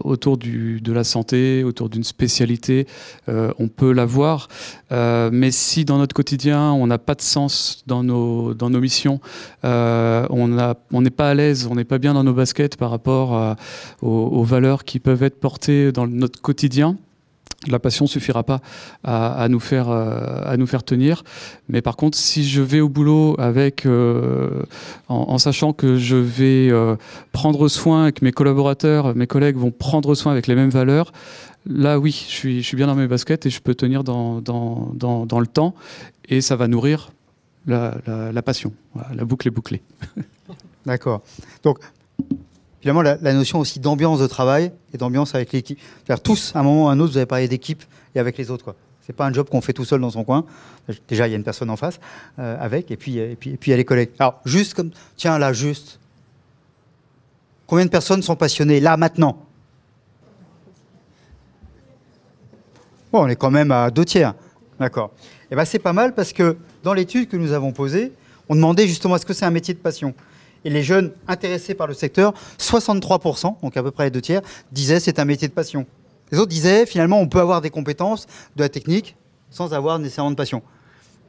autour de la santé, autour d'une spécialité, on peut l'avoir. Mais si dans notre quotidien, on n'a pas de sens dans nos missions, on n'est pas à l'aise, on n'est pas bien dans nos baskets par rapport aux valeurs qui peuvent être portées dans notre quotidien, la passion suffira pas à nous faire tenir. Mais par contre, si je vais au boulot avec, en sachant que je vais prendre soin, que mes collaborateurs, mes collègues vont prendre soin avec les mêmes valeurs, là oui, je suis bien dans mes baskets et je peux tenir dans le temps, et ça va nourrir la passion. Voilà, la boucle est bouclée. D'accord. Donc, finalement, la notion aussi d'ambiance de travail et d'ambiance avec l'équipe. C'est-à-dire tous, à un moment ou à un autre, vous avez parlé d'équipe et avec les autres, quoi. C'est pas un job qu'on fait tout seul dans son coin. Déjà, il y a une personne en face avec, et puis il y a les collègues. Alors, juste comme, tiens, là, juste. Combien de personnes sont passionnées, là, maintenant? Bon, on est quand même à 2/3. D'accord. Et ben, c'est pas mal parce que dans l'étude que nous avons posée, on demandait justement est-ce que c'est un métier de passion? Et les jeunes intéressés par le secteur, 63%, donc à peu près les 2/3, disaient c'est un métier de passion. Les autres disaient finalement on peut avoir des compétences, de la technique, sans avoir nécessairement de passion.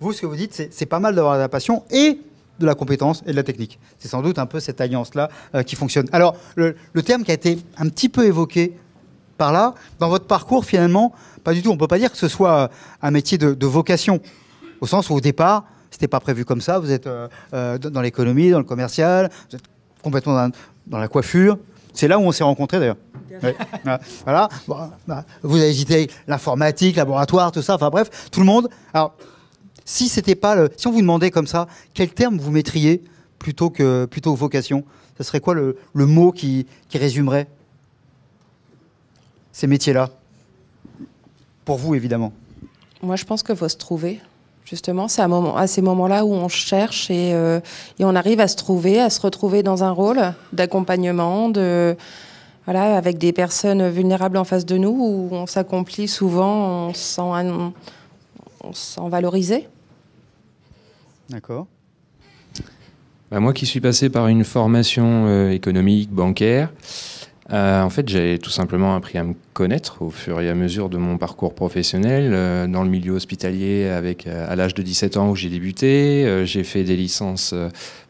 Vous, ce que vous dites, c'est pas mal d'avoir de la passion et de la compétence et de la technique. C'est sans doute un peu cette alliance-là qui fonctionne. Alors, le terme qui a été un petit peu évoqué par là, dans votre parcours finalement, pas du tout. On ne peut pas dire que ce soit un métier de vocation, au sens où au départ, c'était pas prévu comme ça. Vous êtes dans l'économie, dans le commercial, vous êtes complètement dans la coiffure. C'est là où on s'est rencontrés d'ailleurs. Ouais. Voilà. Bon, vous avez hésité l'informatique, laboratoire, tout ça. Enfin bref, tout le monde. Alors, si c'était pas si on vous demandait comme ça, quel terme vous mettriez plutôt que vocation, ce serait quoi le mot qui résumerait ces métiers-là? Pour vous, évidemment. Moi, je pense qu'il faut se trouver. Justement, c'est à ces moments-là où on cherche et on arrive à se retrouver dans un rôle d'accompagnement, voilà, avec des personnes vulnérables en face de nous, où on s'accomplit souvent, on se sent valorisé. D'accord. Bah, moi qui suis passé par une formation économique, bancaire, en fait, j'ai tout simplement appris à me connaître au fur et à mesure de mon parcours professionnel. Dans le milieu hospitalier, à l'âge de 17 ans où j'ai débuté, j'ai fait des licences,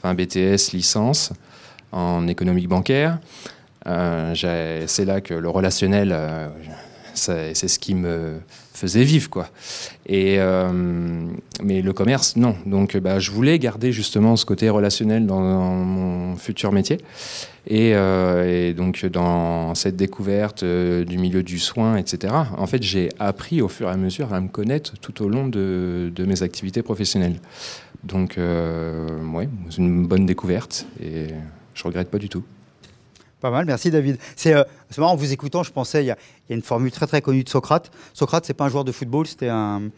un BTS licence en économique bancaire. C'est là que le relationnel, c'est ce qui me faisait vivre, quoi. Mais le commerce, non. Donc, je voulais garder justement ce côté relationnel dans mon futur métier. Et donc, dans cette découverte du milieu du soin, etc., en fait, j'ai appris au fur et à mesure à me connaître tout au long de mes activités professionnelles. Donc, ouais, c'est une bonne découverte et je ne regrette pas du tout. Pas mal, merci David. C'est marrant, en vous écoutant, je pensais, il y a une formule très très connue de Socrate. Socrate, c'est pas un joueur de football, c'était un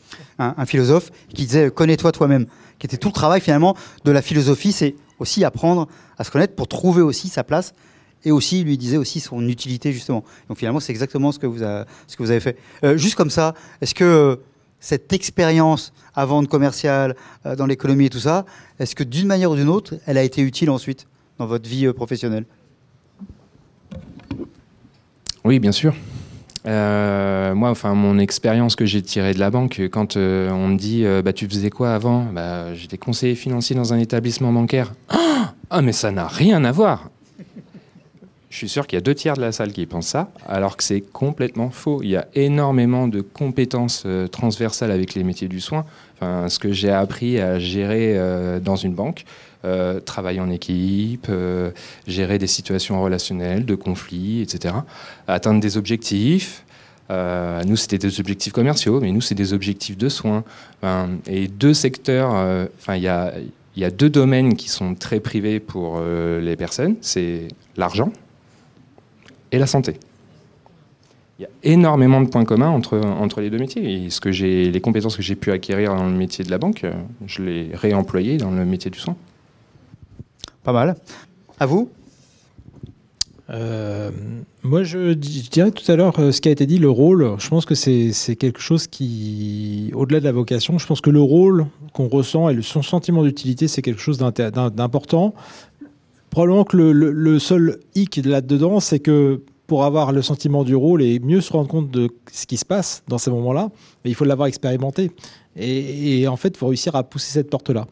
philosophe qui disait « connais-toi toi-même », qui était tout le travail finalement de la philosophie, c'est aussi apprendre à se connaître pour trouver aussi sa place, et aussi, il lui disait aussi son utilité justement. Donc finalement, c'est exactement ce que vous avez fait. Juste comme ça, est-ce que cette expérience à vendre commerciale, dans l'économie et tout ça, est-ce que d'une manière ou d'une autre, elle a été utile ensuite dans votre vie professionnelle ? Oui, bien sûr. Moi, mon expérience que j'ai tirée de la banque, quand on me dit tu faisais quoi avant ? J'étais conseiller financier dans un établissement bancaire. Ah, mais ça n'a rien à voir. Je suis sûr qu'il y a 2/3 de la salle qui pensent ça, alors que c'est complètement faux. Il y a énormément de compétences transversales avec les métiers du soin. Enfin, ce que j'ai appris à gérer dans une banque, travailler en équipe, gérer des situations relationnelles, de conflits, etc. Atteindre des objectifs. Nous, c'était des objectifs commerciaux, mais nous, c'est des objectifs de soins. Et deux secteurs, il y a deux domaines qui sont très privés pour les personnes. C'est l'argent et la santé. Il y a énormément de points communs entre les deux métiers. Et les compétences que j'ai pu acquérir dans le métier de la banque, je les réemployées dans le métier du soin. Pas mal. À vous ? Moi, je dirais tout à l'heure ce qui a été dit, le rôle. Je pense que c'est quelque chose qui, au-delà de la vocation, je pense que le rôle qu'on ressent et son sentiment d'utilité, c'est quelque chose d'important. Probablement que le seul hic là-dedans, c'est que pour avoir le sentiment du rôle et mieux se rendre compte de ce qui se passe dans ces moments-là, il faut l'avoir expérimenté. Et en fait, il faut réussir à pousser cette porte-là.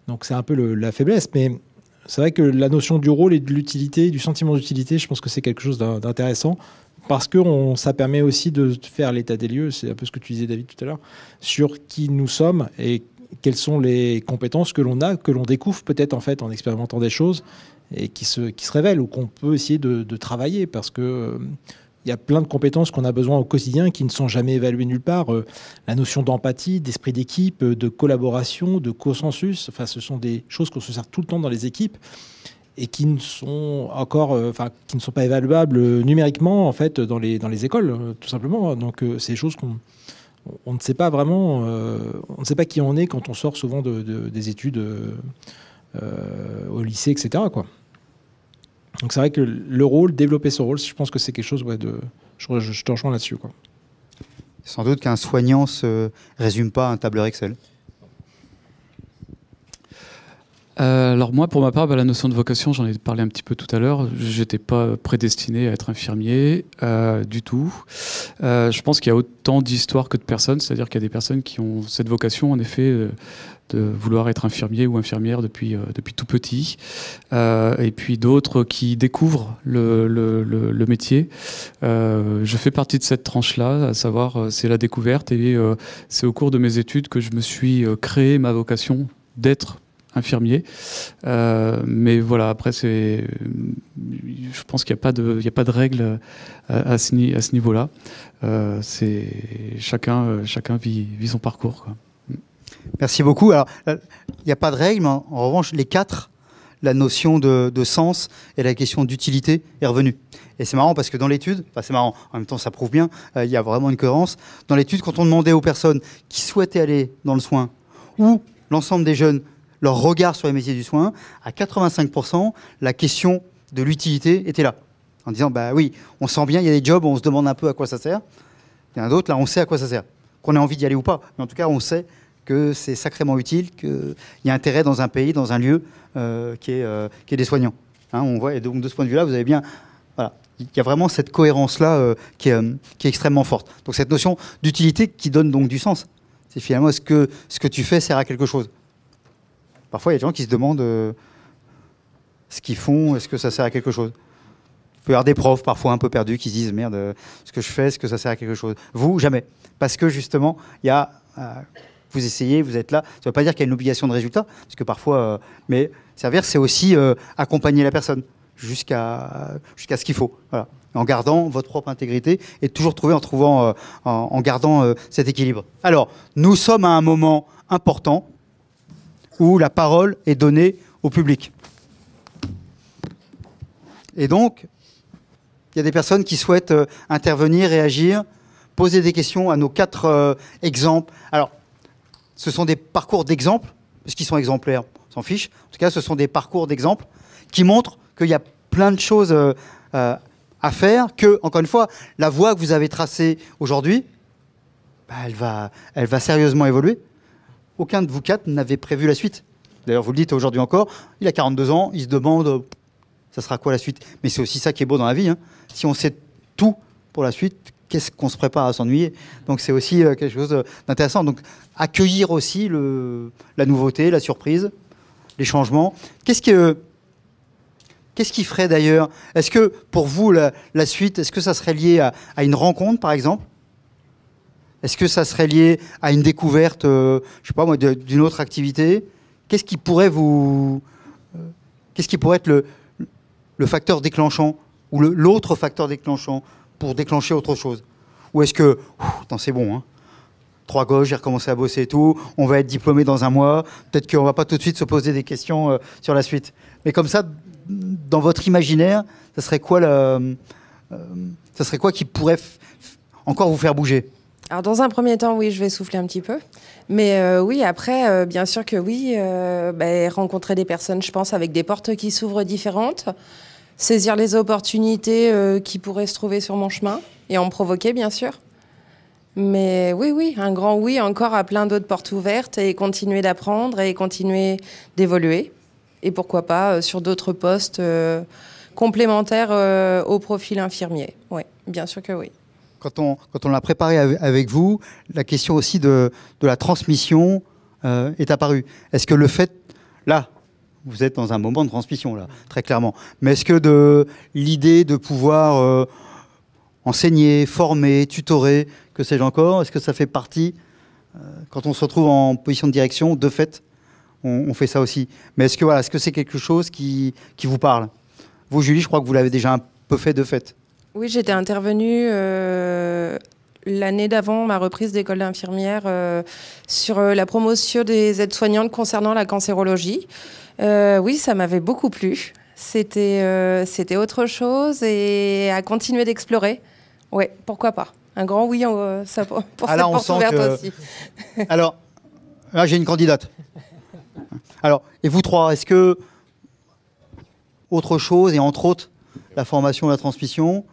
Donc c'est un peu la faiblesse, mais c'est vrai que la notion du rôle et de l'utilité, du sentiment d'utilité, je pense que c'est quelque chose d'intéressant parce que ça permet aussi de faire l'état des lieux, c'est un peu ce que tu disais David tout à l'heure, sur qui nous sommes et quelles sont les compétences que l'on a, que l'on découvre peut-être en fait en expérimentant des choses et qui se révèlent ou qu'on peut essayer de travailler parce que il y a plein de compétences qu'on a besoin au quotidien qui ne sont jamais évaluées nulle part. La notion d'empathie, d'esprit d'équipe, de collaboration, de consensus, enfin, ce sont des choses qu'on se sert tout le temps dans les équipes et qui ne sont qui ne sont pas évaluables numériquement en fait dans les écoles, tout simplement. Donc, c'est des choses on ne sait pas vraiment, on ne sait pas qui on est quand on sort souvent des études au lycée, etc., quoi. Donc c'est vrai que le rôle, développer ce rôle, je pense que c'est quelque chose je te rejoins là-dessus, quoi. Sans doute qu'un soignant ne se résume pas à un tableur Excel. Alors moi, pour ma part, la notion de vocation, j'en ai parlé un petit peu tout à l'heure. J'étais pas prédestiné à être infirmier du tout. Je pense qu'il y a autant d'histoires que de personnes, c'est-à-dire qu'il y a des personnes qui ont cette vocation, en effet, de vouloir être infirmier ou infirmière depuis tout petit, et puis d'autres qui découvrent le métier. Je fais partie de cette tranche-là, à savoir c'est la découverte, et c'est au cours de mes études que je me suis créé ma vocation d'être infirmier. Mais voilà, après, je pense qu'il n'y a pas de règle à ce niveau-là. Chacun vit son parcours, quoi. Merci beaucoup. Alors, il n'y a pas de règle, mais en revanche, les quatre, la notion de sens et la question d'utilité est revenue. Et c'est marrant parce que dans l'étude, c'est marrant, en même temps ça prouve bien, il y a vraiment une cohérence. Dans l'étude, quand on demandait aux personnes qui souhaitaient aller dans le soin ou l'ensemble des jeunes, leur regard sur les métiers du soin, à 85%, la question de l'utilité était là. En disant, oui, on sent bien, il y a des jobs où on se demande un peu à quoi ça sert. Il y en a d'autres, là, on sait à quoi ça sert. Qu'on ait envie d'y aller ou pas. Mais en tout cas, on sait que c'est sacrément utile, qu'il y a intérêt dans un pays, dans un lieu qui est des soignants. Hein, on voit, et donc de ce point de vue-là, vous avez bien... Voilà, il y a vraiment cette cohérence-là qui est extrêmement forte. Donc cette notion d'utilité qui donne donc du sens. C'est finalement, est-ce que ce que tu fais sert à quelque chose ? Parfois, il y a des gens qui se demandent ce qu'ils font, est-ce que ça sert à quelque chose ? Il peut y avoir des profs parfois un peu perdus qui se disent « Merde, ce que je fais, est-ce que ça sert à quelque chose ?» Vous, jamais. Parce que justement, il y a... vous essayez, vous êtes là. Ça ne veut pas dire qu'il y a une obligation de résultat, parce que parfois... mais servir, c'est aussi accompagner la personne jusqu'à ce qu'il faut. Voilà. En gardant votre propre intégrité et toujours en gardant cet équilibre. Alors, nous sommes à un moment important où la parole est donnée au public. Et donc, il y a des personnes qui souhaitent intervenir, réagir, poser des questions à nos quatre exemples. Alors, ce sont des parcours d'exemples, parce qu'ils sont exemplaires, on s'en fiche. En tout cas, ce sont des parcours d'exemples qui montrent qu'il y a plein de choses à faire, que, encore une fois, la voie que vous avez tracée aujourd'hui, elle va sérieusement évoluer. Aucun de vous quatre n'avait prévu la suite. D'ailleurs, vous le dites aujourd'hui encore, il a 42 ans, il se demande, ça sera quoi la suite ? Mais c'est aussi ça qui est beau dans la vie. Hein. Si on sait tout pour la suite, qu'est-ce qu'on se prépare à s'ennuyer ? Donc c'est aussi quelque chose d'intéressant. Donc accueillir aussi la nouveauté, la surprise, les changements. Qu'est-ce qui ferait d'ailleurs ? Est-ce que pour vous, la suite, est-ce que ça serait lié à une rencontre, par exemple ? Est-ce que ça serait lié à une découverte, je sais pas moi, d'une autre activité ? Qu'est-ce qui pourrait être le facteur déclenchant ou l'autre facteur déclenchant pour déclencher autre chose ? Ou est-ce que, c'est bon, hein, 3 gauche, j'ai recommencé à bosser et tout, on va être diplômé dans 1 mois, peut-être qu'on va pas tout de suite se poser des questions sur la suite. Mais comme ça, dans votre imaginaire, ça serait quoi qui pourrait encore vous faire bouger ? Alors, dans un premier temps, oui, je vais souffler un petit peu. Mais oui, après, bien sûr que oui, rencontrer des personnes, je pense, avec des portes qui s'ouvrent différentes. saisir les opportunités qui pourraient se trouver sur mon chemin et en provoquer, bien sûr. Mais oui, un grand oui encore à plein d'autres portes ouvertes et continuer d'apprendre et continuer d'évoluer. Et pourquoi pas sur d'autres postes complémentaires au profil infirmier. Oui, bien sûr que oui. Quand on l'a préparé avec vous, la question aussi de la transmission est apparue. Est-ce que le fait, là, vous êtes dans un moment de transmission, là, très clairement, mais est-ce que l'idée de pouvoir enseigner, former, tutorer, que sais-je encore, est-ce que ça fait partie, quand on se retrouve en position de direction, de fait, on fait ça aussi. Mais est-ce que c'est quelque chose qui vous parle? Vous, Julie, je crois que vous l'avez déjà un peu fait de fait. Oui, j'étais intervenue l'année d'avant ma reprise d'école d'infirmière sur la promotion des aides-soignantes concernant la cancérologie. Oui, ça m'avait beaucoup plu. C'était autre chose et à continuer d'explorer. Oui, pourquoi pas. Un grand oui pour cette porte ouverte aussi. Alors, là, j'ai une candidate. Alors, et vous trois, est-ce que autre chose, et entre autres, la formation et la transmission?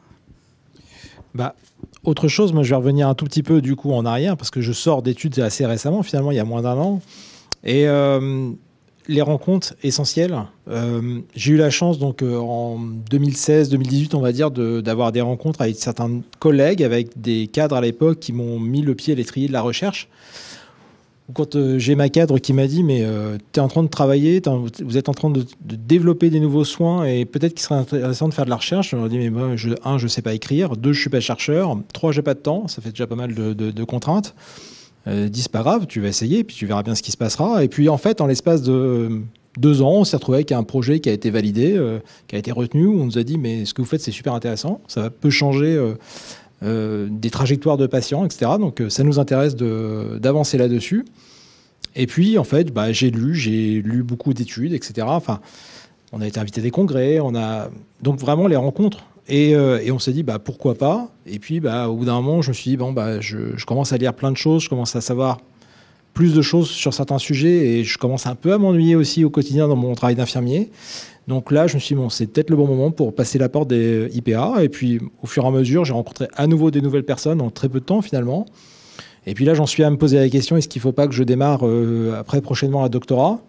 Autre chose, moi je vais revenir un tout petit peu du coup en arrière, parce que je sors d'études assez récemment, finalement il y a moins d'1 an. Et les rencontres essentielles, j'ai eu la chance donc en 2016-2018 on va dire d'avoir des rencontres avec certains collègues, avec des cadres à l'époque qui m'ont mis le pied à l'étrier de la recherche. Quand j'ai ma cadre qui m'a dit mais tu es en train de travailler, vous êtes en train de développer des nouveaux soins et peut-être qu'il serait intéressant de faire de la recherche. Je leur ai dit mais moi, je sais pas écrire, 2, je suis pas chercheur, 3, j'ai pas de temps, ça fait déjà pas mal de contraintes. 10, c'est pas grave, tu vas essayer, puis tu verras bien ce qui se passera. Et puis en fait, en l'espace de 2 ans, on s'est retrouvé avec un projet qui a été validé, qui a été retenu, où on nous a dit mais ce que vous faites c'est super intéressant, ça peut changer des trajectoires de patients, etc. Donc ça nous intéresse d'avancer là-dessus. Et puis en fait, j'ai lu beaucoup d'études, etc. Enfin, on a été invité à des congrès, donc vraiment les rencontres. Et on s'est dit pourquoi pas. Et puis au bout d'un moment, je me suis dit je commence à lire plein de choses, je commence à savoir plus de choses sur certains sujets et je commence un peu à m'ennuyer aussi au quotidien dans mon travail d'infirmier. Donc là, je me suis dit, c'est peut-être le bon moment pour passer la porte des IPA. Et puis, au fur et à mesure, j'ai rencontré à nouveau des nouvelles personnes en très peu de temps, finalement. Et puis là, j'en suis à me poser la question, est-ce qu'il ne faut pas que je démarre après prochainement un doctorat?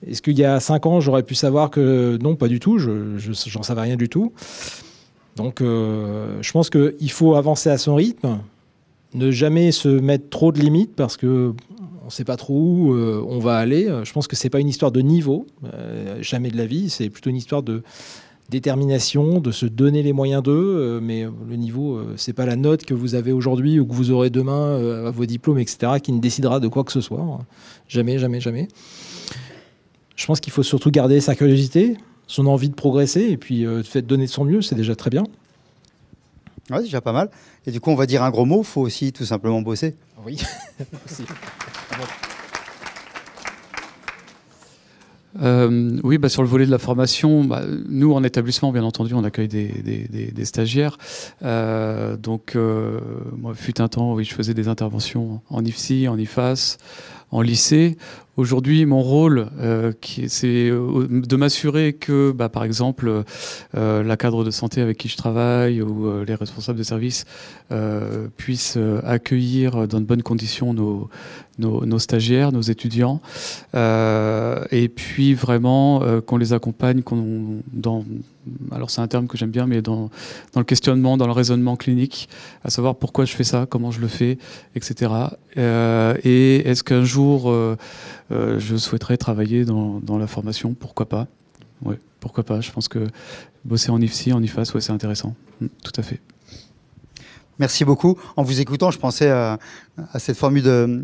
Est-ce qu'il y a 5 ans, j'aurais pu savoir que non, pas du tout, j'en savais rien du tout. Donc, je pense qu'il faut avancer à son rythme, ne jamais se mettre trop de limites parce que on ne sait pas trop où on va aller. Je pense que ce n'est pas une histoire de niveau, jamais de la vie. C'est plutôt une histoire de détermination, de se donner les moyens d'eux. Mais le niveau, ce n'est pas la note que vous avez aujourd'hui ou que vous aurez demain à vos diplômes, etc., qui ne décidera de quoi que ce soit. Jamais, jamais, jamais. Je pense qu'il faut surtout garder sa curiosité, son envie de progresser, et puis le fait de donner de son mieux, c'est déjà très bien. Ouais, c'est déjà pas mal. Et du coup, on va dire un gros mot, il faut aussi tout simplement bosser. Oui, oui, sur le volet de la formation, nous en établissement, bien entendu, on accueille des stagiaires. Moi, fut un temps, oui, je faisais des interventions en IFSI, en IFAS, en lycée. Aujourd'hui, mon rôle, c'est de m'assurer que, par exemple, la cadre de santé avec qui je travaille ou les responsables de service puissent accueillir dans de bonnes conditions nos stagiaires, nos étudiants, et puis vraiment qu'on les accompagne alors c'est un terme que j'aime bien, mais dans le questionnement, dans le raisonnement clinique, à savoir pourquoi je fais ça, comment je le fais, etc. Et est-ce qu'un jour je souhaiterais travailler dans la formation? Pourquoi pas? Ouais, pourquoi pas? Je pense que bosser en IFSI, en IFAS, c'est intéressant. Tout à fait. Merci beaucoup. En vous écoutant, je pensais à cette formule de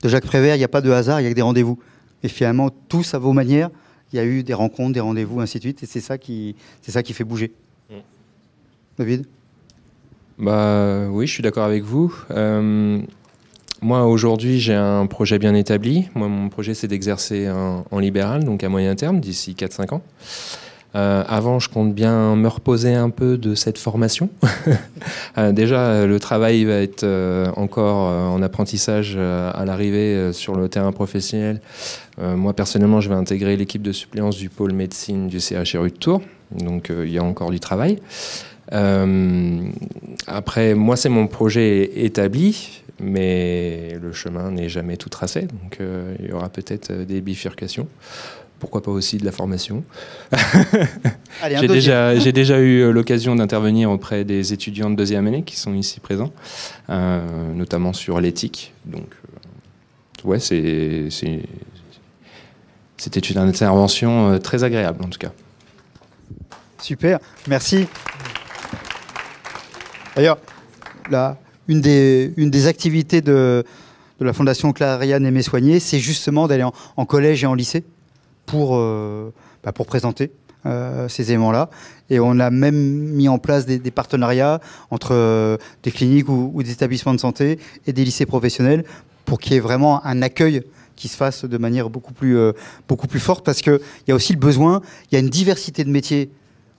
Jacques Prévert, il n'y a pas de hasard, il n'y a que des rendez-vous. Et finalement, tous à vos manières, il y a eu des rencontres, des rendez-vous, ainsi de suite, et c'est ça qui fait bouger. David? Oui, je suis d'accord avec vous. Moi, aujourd'hui, j'ai un projet bien établi. Moi, mon projet, c'est d'exercer en libéral, donc à moyen terme, d'ici 4-5 ans. Avant, je compte bien me reposer un peu de cette formation. Déjà, le travail va être encore en apprentissage à l'arrivée sur le terrain professionnel. Moi, personnellement, je vais intégrer l'équipe de suppléance du pôle médecine du CHRU de Tours. Donc il y a encore du travail. Après, moi, c'est mon projet établi, mais le chemin n'est jamais tout tracé. Donc il y aura peut-être des bifurcations. Pourquoi pas aussi de la formation. Allez, J'ai déjà eu l'occasion d'intervenir auprès des étudiants de deuxième année qui sont ici présents, notamment sur l'éthique. Donc, ouais, c'était une intervention très agréable en tout cas. Super, merci. D'ailleurs, une des activités de la Fondation Clariane Aimer Soigner, c'est justement d'aller en collège et en lycée pour présenter ces éléments-là. Et on a même mis en place des partenariats entre des cliniques ou des établissements de santé et des lycées professionnels pour qu'il y ait vraiment un accueil qui se fasse de manière beaucoup plus forte, parce qu'il y a aussi le besoin, il y a une diversité de métiers.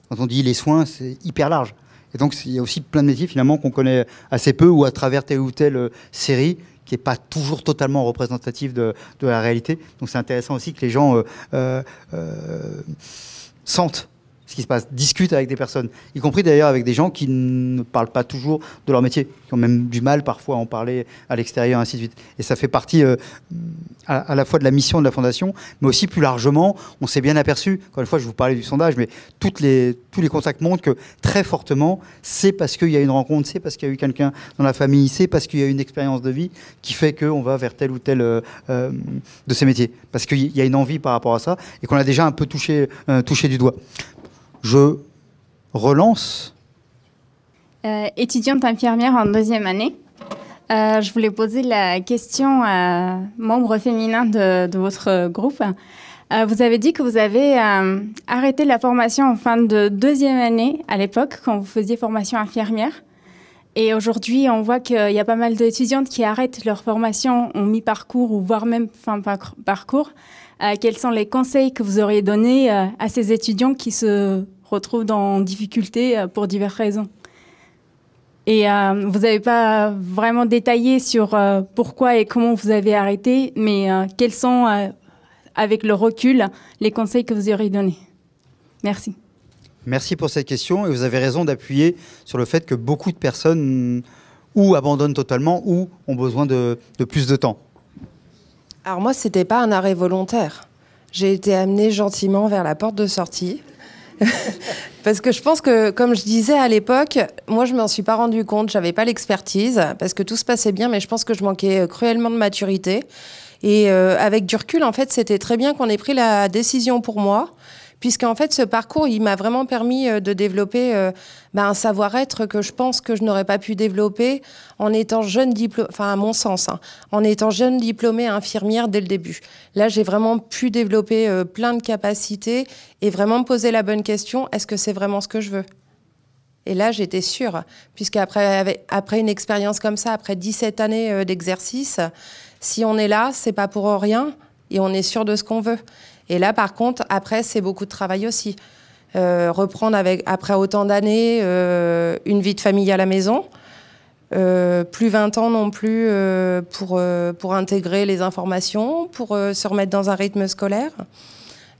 Quand on dit les soins, c'est hyper large. Et donc, il y a aussi plein de métiers finalement qu'on connaît assez peu, ou à travers telle ou telle série qui n'est pas toujours totalement représentative de la réalité. Donc, c'est intéressant aussi que les gens sentent ce qui se passe, discutent avec des personnes, y compris d'ailleurs avec des gens qui ne parlent pas toujours de leur métier, qui ont même du mal parfois à en parler à l'extérieur, ainsi de suite. Et ça fait partie à la fois de la mission de la Fondation, mais aussi plus largement, on s'est bien aperçu, encore une fois je vous parlais du sondage, mais tous les contacts montrent que très fortement, c'est parce qu'il y a une rencontre, c'est parce qu'il y a eu quelqu'un dans la famille, c'est parce qu'il y a une expérience de vie qui fait qu'on va vers tel ou tel de ces métiers. Parce qu'il y a une envie par rapport à ça, et qu'on a déjà un peu touché du doigt. Je relance. Étudiante infirmière en deuxième année. Je voulais poser la question à membre féminin de votre groupe. Vous avez dit que vous avez arrêté la formation en fin de deuxième année à l'époque, quand vous faisiez formation infirmière. Et aujourd'hui, on voit qu'il y a pas mal d'étudiantes qui arrêtent leur formation en mi-parcours ou voire même fin parcours. Quels sont les conseils que vous auriez donnés à ces étudiants qui se retrouvent en difficulté pour diverses raisons? Et vous n'avez pas vraiment détaillé sur pourquoi et comment vous avez arrêté, mais quels sont, avec le recul, les conseils que vous auriez donnés? Merci. Merci pour cette question, et vous avez raison d'appuyer sur le fait que beaucoup de personnes ou abandonnent totalement ou ont besoin de plus de temps. Alors moi, c'était pas un arrêt volontaire. J'ai été amenée gentiment vers la porte de sortie. Parce que je pense que, comme je disais à l'époque, moi, je m'en suis pas rendu compte, j'avais pas l'expertise, parce que tout se passait bien, mais je pense que je manquais cruellement de maturité. Et avec du recul, en fait, c'était très bien qu'on ait pris la décision pour moi, puisqu'en fait, ce parcours, il m'a vraiment permis de développer un savoir-être que je pense que je n'aurais pas pu développer en étant jeune diplômée, enfin à mon sens, en étant jeune diplômée infirmière dès le début. Là, j'ai vraiment pu développer plein de capacités et vraiment me poser la bonne question, est-ce que c'est vraiment ce que je veux ? Et là, j'étais sûre, puisqu'après une expérience comme ça, après 17 années d'exercice, si on est là, c'est pas pour rien et on est sûr de ce qu'on veut. Et là, par contre, après, c'est beaucoup de travail aussi. Reprendre après autant d'années une vie de famille à la maison, plus 20 ans non plus pour intégrer les informations, pour se remettre dans un rythme scolaire.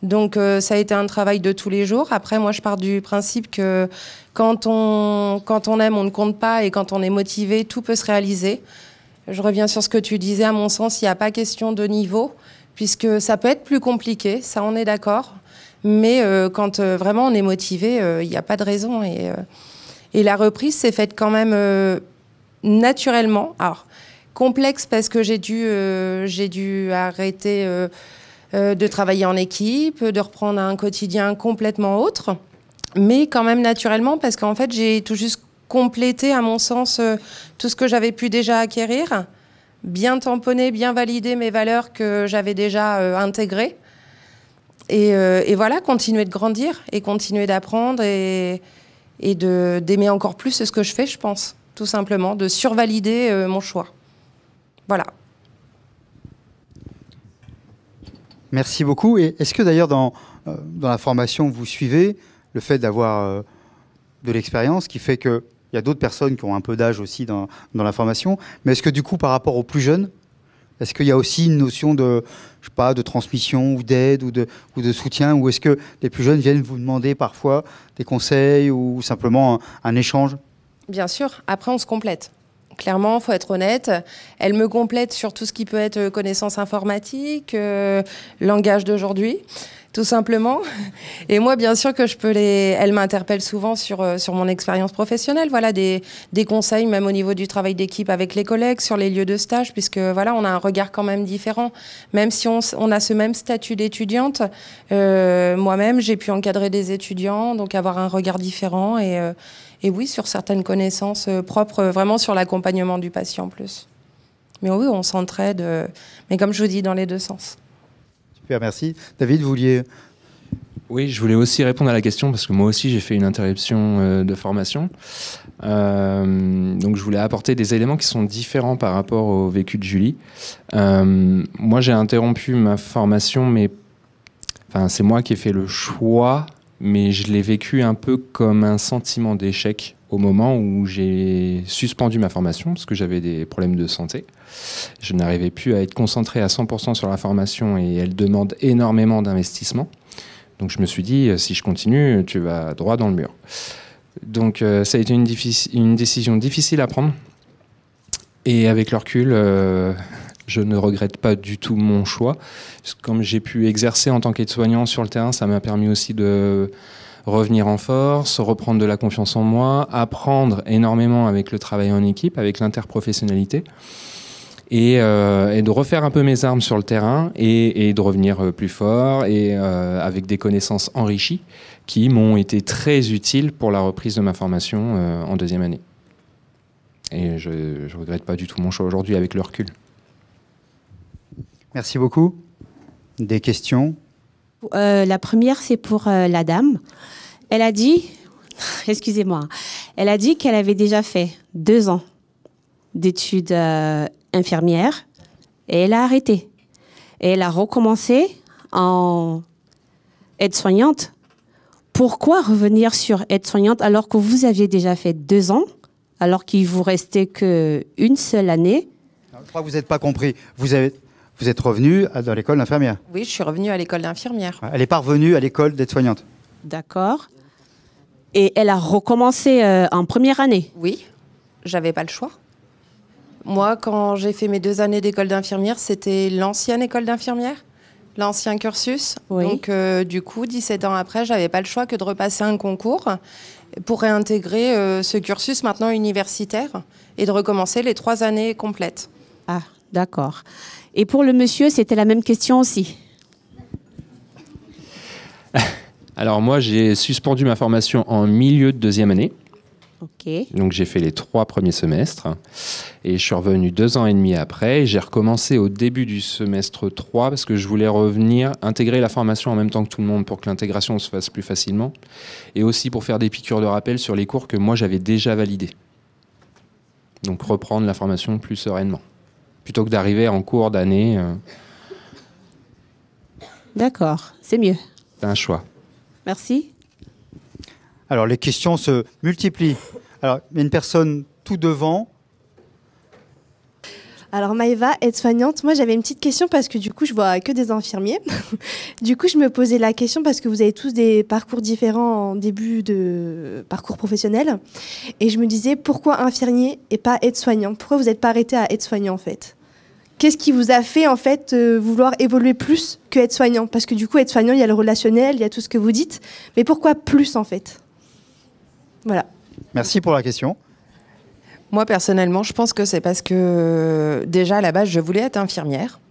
Donc, ça a été un travail de tous les jours. Après, moi, je pars du principe que quand on aime, on ne compte pas, et quand on est motivé, tout peut se réaliser. Je reviens sur ce que tu disais. À mon sens, il n'y a pas question de niveau, puisque ça peut être plus compliqué, ça on est d'accord, mais quand vraiment on est motivé, il n'y a pas de raison. Et la reprise s'est faite quand même naturellement. Alors, complexe parce que j'ai dû arrêter de travailler en équipe, de reprendre un quotidien complètement autre, mais quand même naturellement, parce qu'en fait j'ai tout juste complété, à mon sens, tout ce que j'avais pu déjà acquérir, bien tamponner, bien valider mes valeurs que j'avais déjà intégrées. Et voilà, continuer de grandir et continuer d'apprendre et d'aimer encore plus ce que je fais, je pense, tout simplement, de survalider mon choix. Voilà. Merci beaucoup. Et est-ce que d'ailleurs dans la formation que vous suivez, le fait d'avoir de l'expérience qui fait qu'il y a d'autres personnes qui ont un peu d'âge aussi dans la formation, mais est-ce que du coup par rapport aux plus jeunes, Est-ce qu'il y a aussi une notion de, je sais pas, de transmission ou d'aide ou de soutien, ou est-ce que les plus jeunes viennent vous demander parfois des conseils ou simplement un échange? Bien sûr, après on se complète. Clairement, il faut être honnête. Elle me complète sur tout ce qui peut être connaissance informatique, langage d'aujourd'hui, tout simplement. Et moi, bien sûr que elle m'interpelle souvent sur mon expérience professionnelle. Voilà, des conseils, même au niveau du travail d'équipe avec les collègues, sur les lieux de stage, puisque voilà, on a un regard quand même différent. Même si on a ce même statut d'étudiante, moi-même, j'ai pu encadrer des étudiants, donc avoir un regard différent et oui, sur certaines connaissances propres, vraiment sur l'accompagnement du patient en plus. Mais oui, on s'entraide, mais comme je vous dis, dans les deux sens. Super, merci. David, vous vouliez... Oui, je voulais aussi répondre à la question parce que moi aussi j'ai fait une interruption de formation. Donc je voulais apporter des éléments qui sont différents par rapport au vécu de Julie. Moi j'ai interrompu ma formation, mais c'est moi qui ai fait le choix, mais je l'ai vécu un peu comme un sentiment d'échec au moment où j'ai suspendu ma formation parce que j'avais des problèmes de santé. Je n'arrivais plus à être concentré à 100% sur la formation et elle demande énormément d'investissement. Donc je me suis dit, si je continue, tu vas droit dans le mur. Donc ça a été une décision difficile à prendre. Et avec le recul, je ne regrette pas du tout mon choix. Comme j'ai pu exercer en tant qu'aide-soignant sur le terrain, ça m'a permis aussi de revenir en force, reprendre de la confiance en moi, apprendre énormément avec le travail en équipe, avec l'interprofessionnalité. Et de refaire un peu mes armes sur le terrain et de revenir plus fort et avec des connaissances enrichies qui m'ont été très utiles pour la reprise de ma formation en deuxième année. Et je ne regrette pas du tout mon choix aujourd'hui avec le recul. Merci beaucoup. Des questions? La première, c'est pour la dame. Elle a dit, excusez-moi, elle a dit qu'elle avait déjà fait 2 ans d'études infirmières et elle a arrêté. Et elle a recommencé en aide-soignante. Pourquoi revenir sur aide-soignante alors que vous aviez déjà fait 2 ans, alors qu'il vous restait qu'une seule année? Je crois que vous n'êtes pas compris. Vous êtes revenu dans l'école d'infirmière. Oui, je suis revenue à l'école d'infirmière. Elle n'est pas revenue à l'école d'aide-soignante. D'accord. Et elle a recommencé en première année? Oui, j'avais pas le choix. Moi, quand j'ai fait mes 2 années d'école d'infirmière, c'était l'ancienne école d'infirmière, l'ancien cursus. Oui. Donc, du coup, 17 ans après, j'avais pas le choix que de repasser un concours pour réintégrer ce cursus maintenant universitaire et de recommencer les 3 années complètes. Ah, d'accord. Et pour le monsieur, c'était la même question aussi? Alors moi, j'ai suspendu ma formation en milieu de deuxième année. Ok. Donc j'ai fait les 3 premiers semestres et je suis revenu 2 ans et demi après. J'ai recommencé au début du semestre 3 parce que je voulais revenir, intégrer la formation en même temps que tout le monde pour que l'intégration se fasse plus facilement et aussi pour faire des piqûres de rappel sur les cours que moi j'avais déjà validés. Donc reprendre la formation plus sereinement plutôt que d'arriver en cours d'année. D'accord, c'est mieux. C'est un choix. Merci. Alors, les questions se multiplient. Alors, il y a une personne tout devant. Alors, Maëva, aide-soignante, moi j'avais une petite question parce que du coup, je vois que des infirmiers. Du coup, je me posais la question parce que vous avez tous des parcours différents en début de parcours professionnel. Et je me disais, pourquoi infirmier et pas aide-soignant? Pourquoi vous n'êtes pas arrêté à aide-soignant en fait? Qu'est-ce qui vous a fait en fait vouloir évoluer plus que aide-soignant? Parce que du coup, aide-soignant, il y a le relationnel, il y a tout ce que vous dites. Mais pourquoi plus en fait? Voilà. Merci pour la question. Moi, personnellement, je pense que c'est parce que, déjà, à la base, je voulais être infirmière.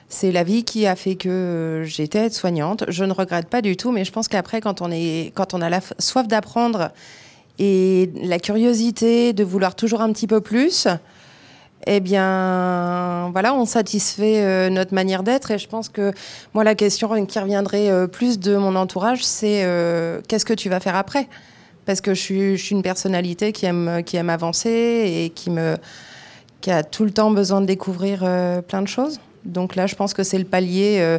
C'est la vie qui a fait que j'étais aide-soignante. Je ne regrette pas du tout, mais je pense qu'après, quand on a la soif d'apprendre et la curiosité de vouloir toujours un petit peu plus, eh bien, voilà, on satisfait notre manière d'être. Et je pense que, moi, la question qui reviendrait plus de mon entourage, c'est qu'est-ce que tu vas faire après ? Parce que je suis une personnalité qui aime avancer et qui a tout le temps besoin de découvrir plein de choses. Donc là, je pense que c'est le palier.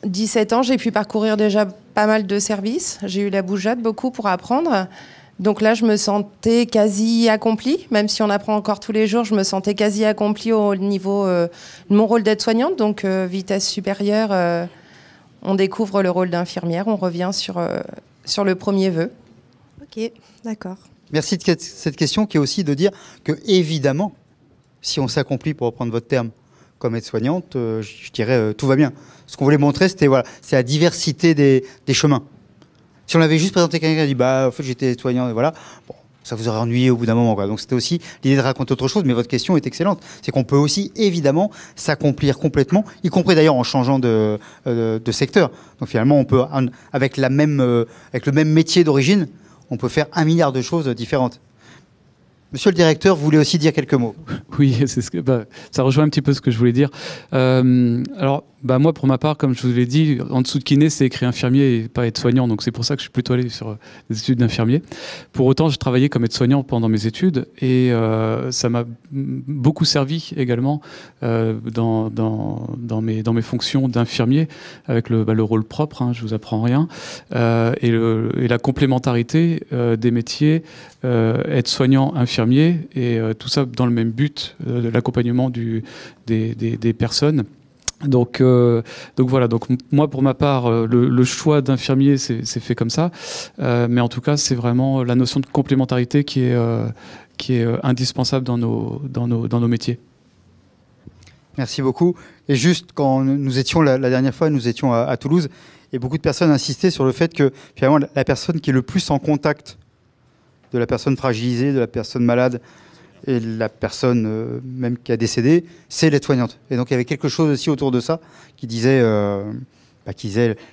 17 ans, j'ai pu parcourir déjà pas mal de services. J'ai eu la bougeotte beaucoup pour apprendre. Donc là, je me sentais quasi accomplie, même si on apprend encore tous les jours, je me sentais quasi accomplie au niveau de mon rôle d'aide-soignante. Donc vitesse supérieure, on découvre le rôle d'infirmière, on revient sur le premier vœu. Ok, d'accord. Merci de cette question qui est aussi de dire que, évidemment, si on s'accomplit, pour reprendre votre terme, comme aide-soignante, je dirais tout va bien. Ce qu'on voulait montrer, c'était c'est la diversité des chemins. Si on avait juste présenté quelqu'un qui a dit en fait j'étais aide-soignant et voilà, bon, ça vous aurait ennuyé au bout d'un moment, quoi. Donc c'était aussi l'idée de raconter autre chose, mais votre question est excellente. C'est qu'on peut aussi évidemment s'accomplir complètement, y compris d'ailleurs en changeant de secteur. Donc finalement on peut, avec le même métier d'origine, on peut faire 1 milliard de choses différentes. Monsieur le directeur, vous voulez aussi dire quelques mots? Oui, ça rejoint un petit peu ce que je voulais dire. Alors, moi, pour ma part, comme je vous l'ai dit, en dessous de kiné, c'est écrit infirmier et pas aide-soignant. Donc, c'est pour ça que je suis plutôt allé sur des études d'infirmier. Pour autant, j'ai travaillé comme aide-soignant pendant mes études et ça m'a beaucoup servi également dans mes fonctions d'infirmier avec le rôle propre, je vous apprends rien, et la complémentarité des métiers aide-soignant, infirmier, et tout ça dans le même but de l'accompagnement des personnes. Donc voilà. Donc moi, pour ma part, le choix d'infirmier c'est fait comme ça, mais en tout cas, c'est vraiment la notion de complémentarité qui est indispensable dans nos métiers. Merci beaucoup. Et juste quand nous étions la dernière fois, nous étions à Toulouse, et beaucoup de personnes insistaient sur le fait que finalement la personne qui est le plus en contact de la personne fragilisée, de la personne malade, et la personne même qui a décédé, c'est l'aide-soignante. Et donc il y avait quelque chose aussi autour de ça qui disait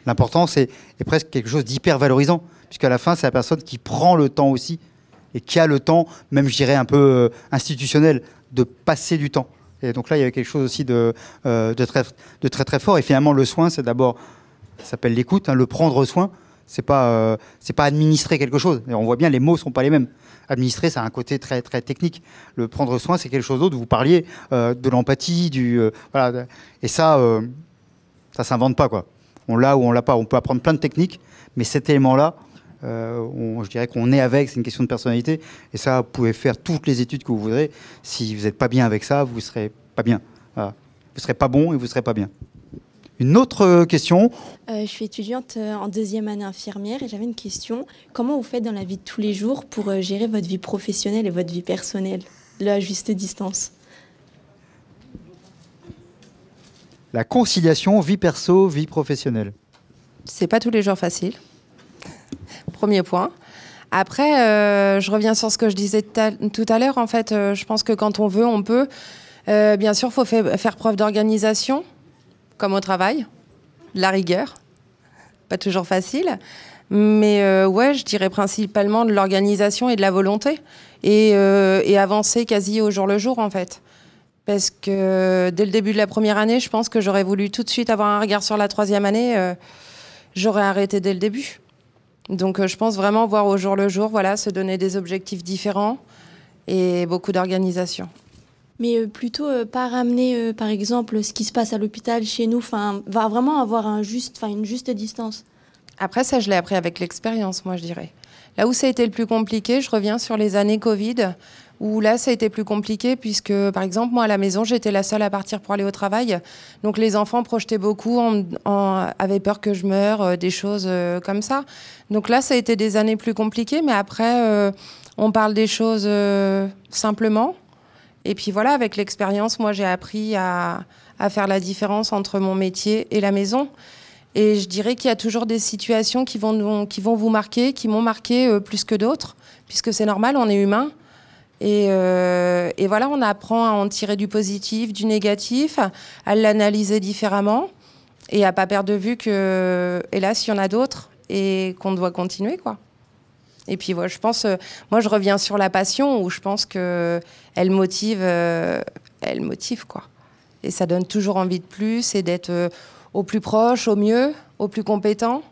l'importance est presque quelque chose d'hyper valorisant, puisqu'à la fin c'est la personne qui prend le temps aussi et qui a le temps, même je dirais un peu institutionnel, de passer du temps. Et donc là il y avait quelque chose aussi de très très fort. Et finalement le soin, c'est d'abord, ça s'appelle l'écoute, le prendre soin. C'est pas administrer quelque chose. Et on voit bien, les mots sont pas les mêmes. Administrer, ça a un côté très très technique. Le prendre soin, c'est quelque chose d'autre. Vous parliez de l'empathie, voilà. Et ça s'invente pas, quoi. On l'a ou on l'a pas. On peut apprendre plein de techniques, mais cet élément-là, je dirais qu'on est avec. C'est une question de personnalité. Et ça, vous pouvez faire toutes les études que vous voudrez. Si vous n'êtes pas bien avec ça, vous serez pas bien. Voilà. Vous serez pas bon et vous serez pas bien. Une autre question. Je suis étudiante en 2e année infirmière et j'avais une question. Comment vous faites dans la vie de tous les jours pour gérer votre vie professionnelle et votre vie personnelle, à juste distance? La conciliation vie perso, vie professionnelle. C'est pas tous les jours facile. Premier point. Après, je reviens sur ce que je disais tout à l'heure. En fait, je pense que quand on veut, on peut. Bien sûr, il faut faire preuve d'organisation. Comme au travail, de la rigueur, pas toujours facile, mais je dirais principalement de l'organisation et de la volonté, et avancer quasi au jour le jour en fait. Parce que dès le début de la première année, je pense que j'aurais voulu tout de suite avoir un regard sur la 3e année, j'aurais arrêté dès le début. Donc je pense vraiment voir au jour le jour, voilà, se donner des objectifs différents et beaucoup d'organisation. Mais plutôt pas ramener, par exemple, ce qui se passe à l'hôpital chez nous, va vraiment avoir une juste distance. Après, ça, je l'ai appris avec l'expérience, moi, je dirais. Là où ça a été le plus compliqué, je reviens sur les années Covid, où là, ça a été plus compliqué, puisque, par exemple, moi, à la maison, j'étais la seule à partir pour aller au travail. Donc, les enfants projetaient beaucoup, avaient peur que je meure, des choses comme ça. Donc là, ça a été des années plus compliquées, mais après, on parle des choses simplement. Et puis voilà, avec l'expérience, moi, j'ai appris à faire la différence entre mon métier et la maison. Et je dirais qu'il y a toujours des situations qui vont vous marquer, qui m'ont marqué plus que d'autres, puisque c'est normal, on est humain. Et voilà, on apprend à en tirer du positif, du négatif, à l'analyser différemment et à pas perdre de vue que, hélas, il y en a d'autres et qu'on doit continuer, quoi. Et puis, je pense, moi, je reviens sur la passion où je pense qu'elle motive, quoi. Et ça donne toujours envie de plus et d'être au plus proche, au mieux, au plus compétent.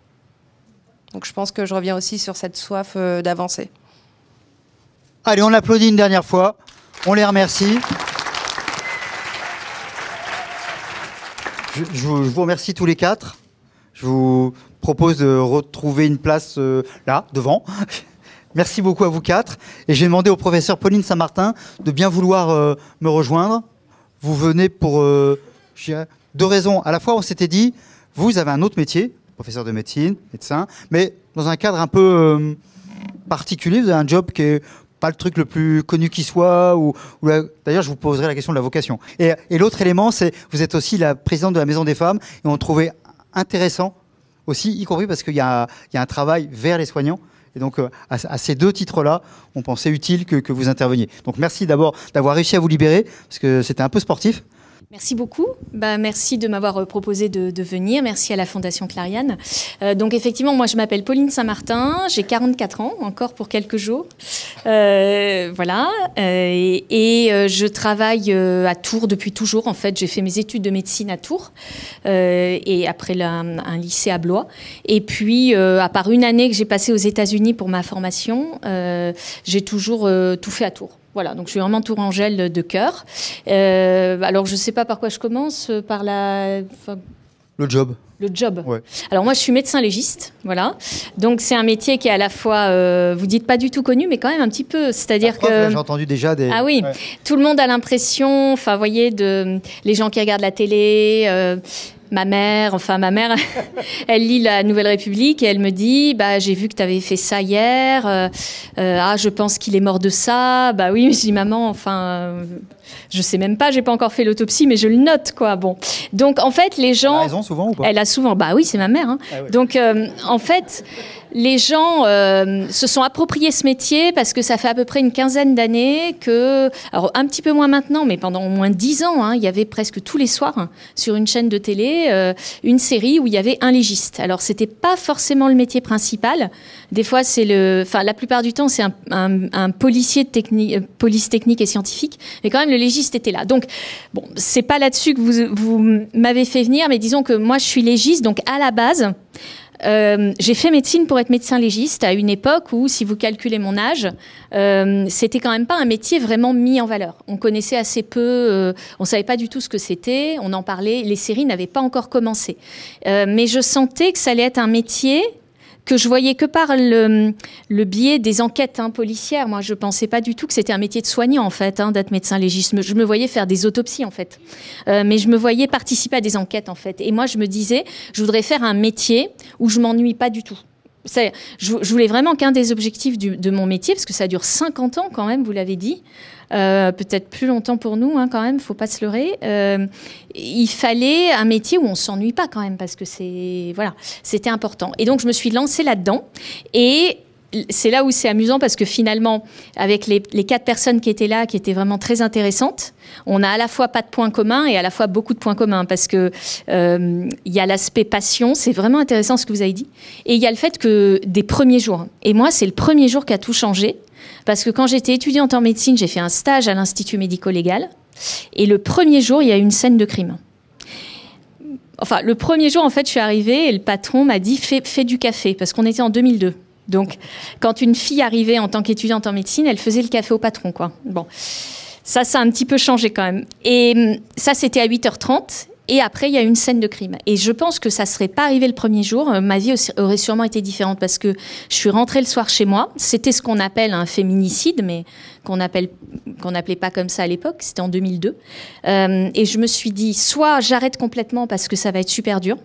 Donc, je pense que je reviens aussi sur cette soif d'avancer. Allez, on applaudit une dernière fois. On les remercie. Je vous remercie tous les 4. Je vous propose de retrouver une place là, devant. Merci beaucoup à vous quatre. Et je vais demander au professeur Pauline Saint-Martin de bien vouloir me rejoindre. Vous venez pour deux raisons. À la fois, on s'était dit, vous avez un autre métier, professeur de médecine, médecin, mais dans un cadre un peu particulier. Vous avez un job qui est pas le truc le plus connu qui soit. D'ailleurs, je vous poserai la question de la vocation. Et l'autre élément, c'est vous êtes aussi la présidente de la Maison des Femmes. Et on trouvait intéressant aussi, y compris parce qu'il y a un travail vers les soignants. Et donc, à ces deux titres-là, on pensait utile que vous interveniez. Donc, merci d'abord d'avoir réussi à vous libérer, parce que c'était un peu sportif. Merci beaucoup. Merci de m'avoir proposé de venir. Merci à la Fondation Clariane. Donc effectivement, moi je m'appelle Pauline Saint-Martin, j'ai 44 ans, encore pour quelques jours. Voilà. Je travaille à Tours depuis toujours. En fait, j'ai fait mes études de médecine à Tours et après un lycée à Blois. Et puis, à part une année que j'ai passée aux États-Unis pour ma formation, j'ai toujours tout fait à Tours. Voilà, donc je suis vraiment tourangelle de cœur. Alors, je ne sais pas par quoi je commence, par le job. Le job. Ouais. Alors, moi, je suis médecin légiste, voilà. Donc, c'est un métier qui est à la fois, vous dites pas du tout connu, mais quand même un petit peu. C'est-à-dire que... J'ai entendu déjà des... Ah oui, tout le monde a l'impression, enfin, vous voyez, les gens qui regardent la télé... Ma mère, elle lit la Nouvelle République et elle me dit j'ai vu que tu avais fait ça hier. Je pense qu'il est mort de ça. Bah oui, je dis maman, je sais même pas, j'ai pas encore fait l'autopsie, mais je le note quoi. Bon, donc en fait les gens. Elle a raison souvent ou pas ? Elle a souvent. Bah oui, c'est ma mère. Hein. Ah ouais. Donc en fait. Les gens se sont appropriés ce métier parce que ça fait à peu près une quinzaine d'années que, alors un petit peu moins maintenant, mais pendant au moins 10 ans, il y avait presque tous les soirs sur une chaîne de télé une série où il y avait un légiste. Alors c'était pas forcément le métier principal. Des fois la plupart du temps c'est un policier de police technique et scientifique, mais quand même le légiste était là. Donc bon, c'est pas là-dessus que vous m'avez fait venir, mais disons que moi je suis légiste, donc à la base. J'ai fait médecine pour être médecin légiste à une époque où, si vous calculez mon âge, c'était quand même pas un métier vraiment mis en valeur. On connaissait assez peu, on savait pas du tout ce que c'était, on en parlait, les séries n'avaient pas encore commencé. Mais je sentais que ça allait être un métier que je voyais que par le biais des enquêtes policières. Moi, je pensais pas du tout que c'était un métier de soignant, en fait, d'être médecin légiste. Je me voyais faire des autopsies, en fait. Mais je me voyais participer à des enquêtes, en fait. Et moi, je me disais, je voudrais faire un métier où je m'ennuie pas du tout. Je voulais vraiment qu'un des objectifs de mon métier, parce que ça dure 50 ans quand même, vous l'avez dit, peut-être plus longtemps pour nous quand même, faut pas se leurrer. Il fallait un métier où on s'ennuie pas quand même, parce que c'était important. Et donc je me suis lancée là-dedans et c'est là où c'est amusant parce que finalement, avec les 4 personnes qui étaient là, qui étaient vraiment très intéressantes, on a à la fois pas de points communs et à la fois beaucoup de points communs parce que il y a l'aspect passion, c'est vraiment intéressant ce que vous avez dit, et il y a le fait que des premiers jours, et moi c'est le premier jour qui a tout changé parce que quand j'étais étudiante en médecine, j'ai fait un stage à l'Institut médico-légal et le premier jour, il y a eu une scène de crime. Enfin, le premier jour, en fait, je suis arrivée et le patron m'a dit fais du café parce qu'on était en 2002. Donc, quand une fille arrivait en tant qu'étudiante en médecine, elle faisait le café au patron, quoi. Bon, ça a un petit peu changé quand même. Et ça, c'était à 8h30. Et après, il y a eu une scène de crime. Et je pense que ça ne serait pas arrivé le premier jour. Ma vie aurait sûrement été différente parce que je suis rentrée le soir chez moi. C'était ce qu'on appelle un féminicide, mais qu'on n'appelait pas comme ça à l'époque. C'était en 2002. Et je me suis dit, soit j'arrête complètement parce que ça va être super dur,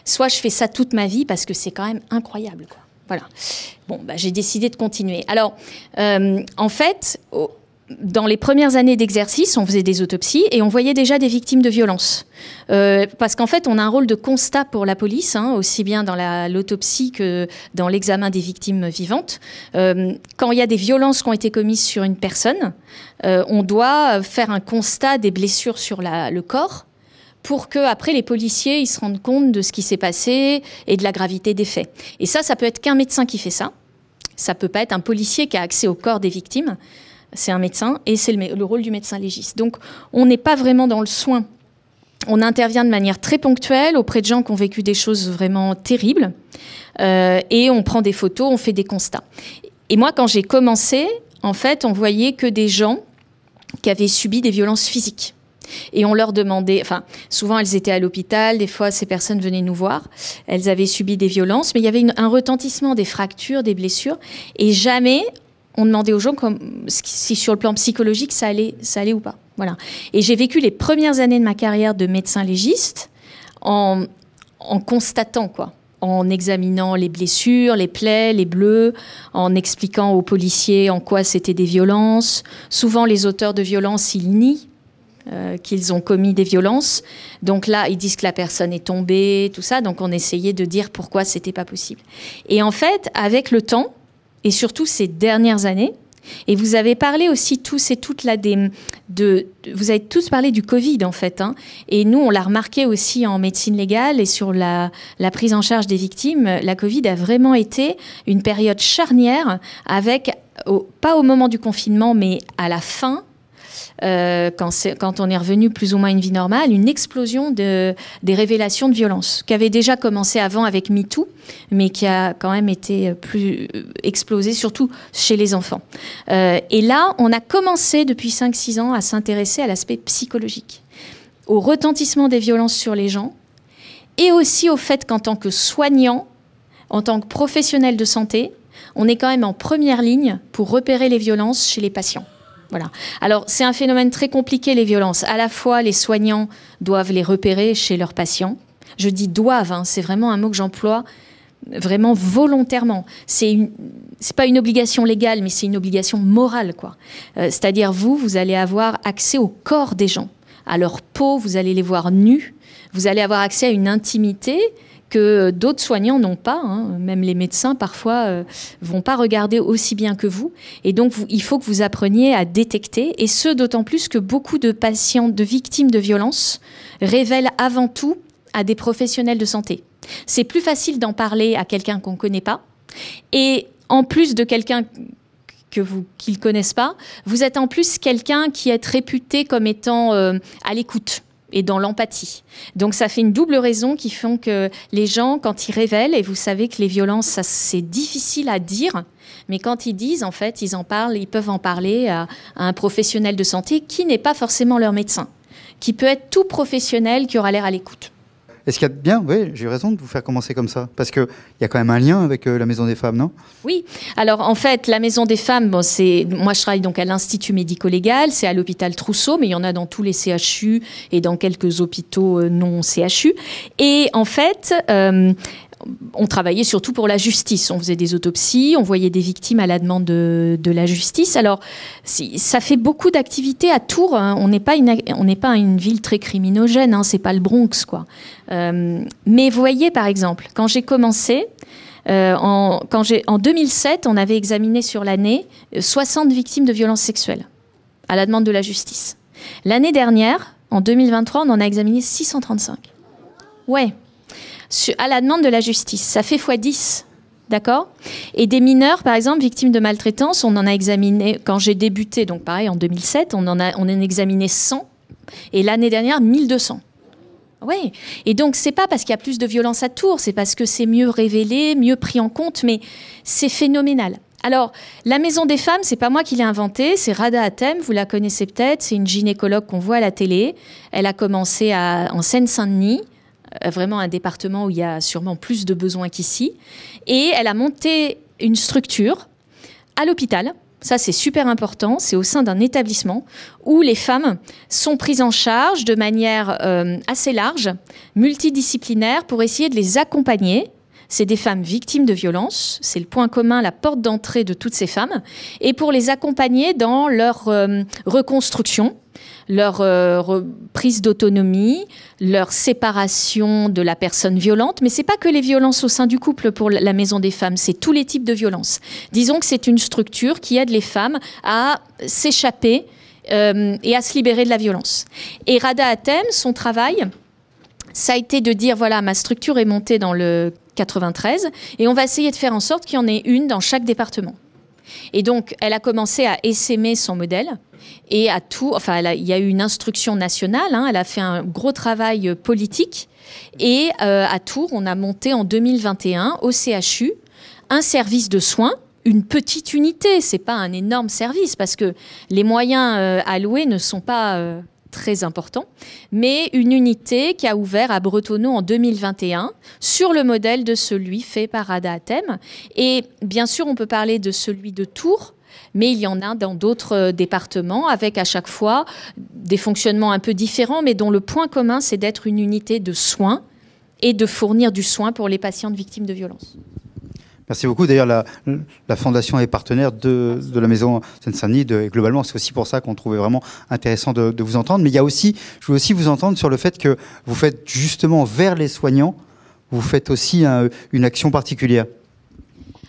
soit je fais ça toute ma vie parce que c'est quand même incroyable, quoi. Voilà. Bon, j'ai décidé de continuer. Alors, en fait, dans les premières années d'exercice, on faisait des autopsies et on voyait déjà des victimes de violences. Parce qu'en fait, on a un rôle de constat pour la police, aussi bien dans l'autopsie que dans l'examen des victimes vivantes. Quand il y a des violences qui ont été commises sur une personne, on doit faire un constat des blessures sur le corps, pour que après les policiers ils se rendent compte de ce qui s'est passé et de la gravité des faits. Et ça peut être qu'un médecin qui fait ça. Ça peut pas être un policier qui a accès au corps des victimes. C'est un médecin et c'est le rôle du médecin légiste. Donc on n'est pas vraiment dans le soin. On intervient de manière très ponctuelle auprès de gens qui ont vécu des choses vraiment terribles et on prend des photos, on fait des constats. Et moi, quand j'ai commencé, en fait, on voyait que des gens qui avaient subi des violences physiques. Et on leur demandait, enfin, souvent elles étaient à l'hôpital, des fois ces personnes venaient nous voir, elles avaient subi des violences, mais il y avait un retentissement, des fractures, des blessures, et jamais on demandait aux gens si sur le plan psychologique ça allait ou pas. Voilà. Et j'ai vécu les premières années de ma carrière de médecin légiste en constatant, quoi, en examinant les blessures, les plaies, les bleus, en expliquant aux policiers en quoi c'était des violences. Souvent, les auteurs de violences, ils nient qu'ils ont commis des violences. Donc là, ils disent que la personne est tombée, tout ça. Donc on essayait de dire pourquoi c'était pas possible. Et en fait, avec le temps, et surtout ces dernières années, et vous avez parlé aussi tous et toutes là vous avez tous parlé du Covid en fait, hein, et nous on l'a remarqué aussi en médecine légale et sur la prise en charge des victimes. La Covid a vraiment été une période charnière avec, pas au moment du confinement, mais à la fin. Quand on est revenu plus ou moins à une vie normale, une explosion des révélations de violence, qui avait déjà commencé avant avec MeToo, mais qui a quand même été plus explosé, surtout chez les enfants. Et là, on a commencé depuis 5-6 ans à s'intéresser à l'aspect psychologique, au retentissement des violences sur les gens, et aussi au fait qu'en tant que soignant, en tant que professionnel de santé, on est quand même en première ligne pour repérer les violences chez les patients. Voilà. Alors, c'est un phénomène très compliqué, les violences. À la fois, les soignants doivent les repérer chez leurs patients. Je dis doivent, hein, c'est vraiment un mot que j'emploie vraiment volontairement. C'est pas une obligation légale, mais c'est une obligation morale, quoi. C'est-à-dire, vous allez avoir accès au corps des gens, à leur peau, vous allez les voir nus, vous allez avoir accès à une intimité que d'autres soignants n'ont pas, hein. Même les médecins parfois vont pas regarder aussi bien que vous, et donc il faut que vous appreniez à détecter, et ce d'autant plus que beaucoup de patients, de victimes de violences révèlent avant tout à des professionnels de santé. C'est plus facile d'en parler à quelqu'un qu'on connaît pas, et en plus de quelqu'un qu'ils connaissent pas, vous êtes en plus quelqu'un qui est réputé comme étant à l'écoute et dans l'empathie. Donc ça fait une double raison qui font que les gens, quand ils révèlent, et vous savez que les violences, ça, c'est difficile à dire, mais quand ils disent, en fait, ils en parlent, ils peuvent en parler à un professionnel de santé qui n'est pas forcément leur médecin, qui peut être tout professionnel qui aura l'air à l'écoute. Est-ce qu'il y a bien, oui, j'ai eu raison de vous faire commencer comme ça, parce qu'il y a quand même un lien avec la Maison des Femmes, non? Oui, alors en fait, la Maison des Femmes, moi je travaille donc à l'Institut médico-légal, c'est à l'hôpital Trousseau, mais il y en a dans tous les CHU et dans quelques hôpitaux non CHU. Et en fait, on travaillait surtout pour la justice. On faisait des autopsies, on voyait des victimes à la demande de la justice. Alors, ça fait beaucoup d'activités à Tours. Hein. On n'est pas une ville très criminogène, hein. C'est pas le Bronx, quoi. Mais vous voyez, par exemple, quand j'ai commencé, en 2007, on avait examiné sur l'année 60 victimes de violences sexuelles à la demande de la justice. L'année dernière, en 2023, on en a examiné 635. Ouais. À la demande de la justice. Ça fait x10, d'accord? Et des mineurs, par exemple, victimes de maltraitance, on en a examiné, quand j'ai débuté, donc pareil, en 2007, on en a examiné 100, et l'année dernière, 1200. Oui, et donc c'est pas parce qu'il y a plus de violence à Tours, c'est parce que c'est mieux révélé, mieux pris en compte, mais c'est phénoménal. Alors, la Maison des Femmes, c'est pas moi qui l'ai inventée, c'est Rada Hatem, vous la connaissez peut-être, c'est une gynécologue qu'on voit à la télé. Elle a commencé en Seine-Saint-Denis, vraiment un département où il y a sûrement plus de besoins qu'ici. Et elle a monté une structure à l'hôpital. Ça, c'est super important. C'est au sein d'un établissement où les femmes sont prises en charge de manière assez large, multidisciplinaire, pour essayer de les accompagner. C'est des femmes victimes de violences. C'est le point commun, la porte d'entrée de toutes ces femmes. Et pour les accompagner dans leur reconstruction, leur prise d'autonomie, leur séparation de la personne violente. Mais c'est pas que les violences au sein du couple pour la Maison des Femmes, c'est tous les types de violences. Disons que c'est une structure qui aide les femmes à s'échapper et à se libérer de la violence. Et Rada Hatem, son travail, ça a été de dire, voilà, ma structure est montée dans le 93 et on va essayer de faire en sorte qu'il y en ait une dans chaque département. Et donc, elle a commencé à essaimer son modèle. Et à Tours, enfin, il y a eu une instruction nationale, hein, elle a fait un gros travail politique. Et à Tours, on a monté en 2021 au CHU un service de soins, une petite unité. C'est pas un énorme service parce que les moyens alloués ne sont pas très important, mais une unité qui a ouvert à Bretonneau en 2021 sur le modèle de celui fait par Ada Hatem. Et bien sûr, on peut parler de celui de Tours, mais il y en a dans d'autres départements avec à chaque fois des fonctionnements un peu différents, mais dont le point commun, c'est d'être une unité de soins et de fournir du soin pour les patientes victimes de violences. Merci beaucoup. D'ailleurs, la Fondation est partenaire de la Maison Seine-Saint-Denis. Et globalement, c'est aussi pour ça qu'on trouvait vraiment intéressant de vous entendre. Mais il y a aussi, je voulais aussi vous entendre sur le fait que vous faites justement vers les soignants, vous faites aussi une action particulière.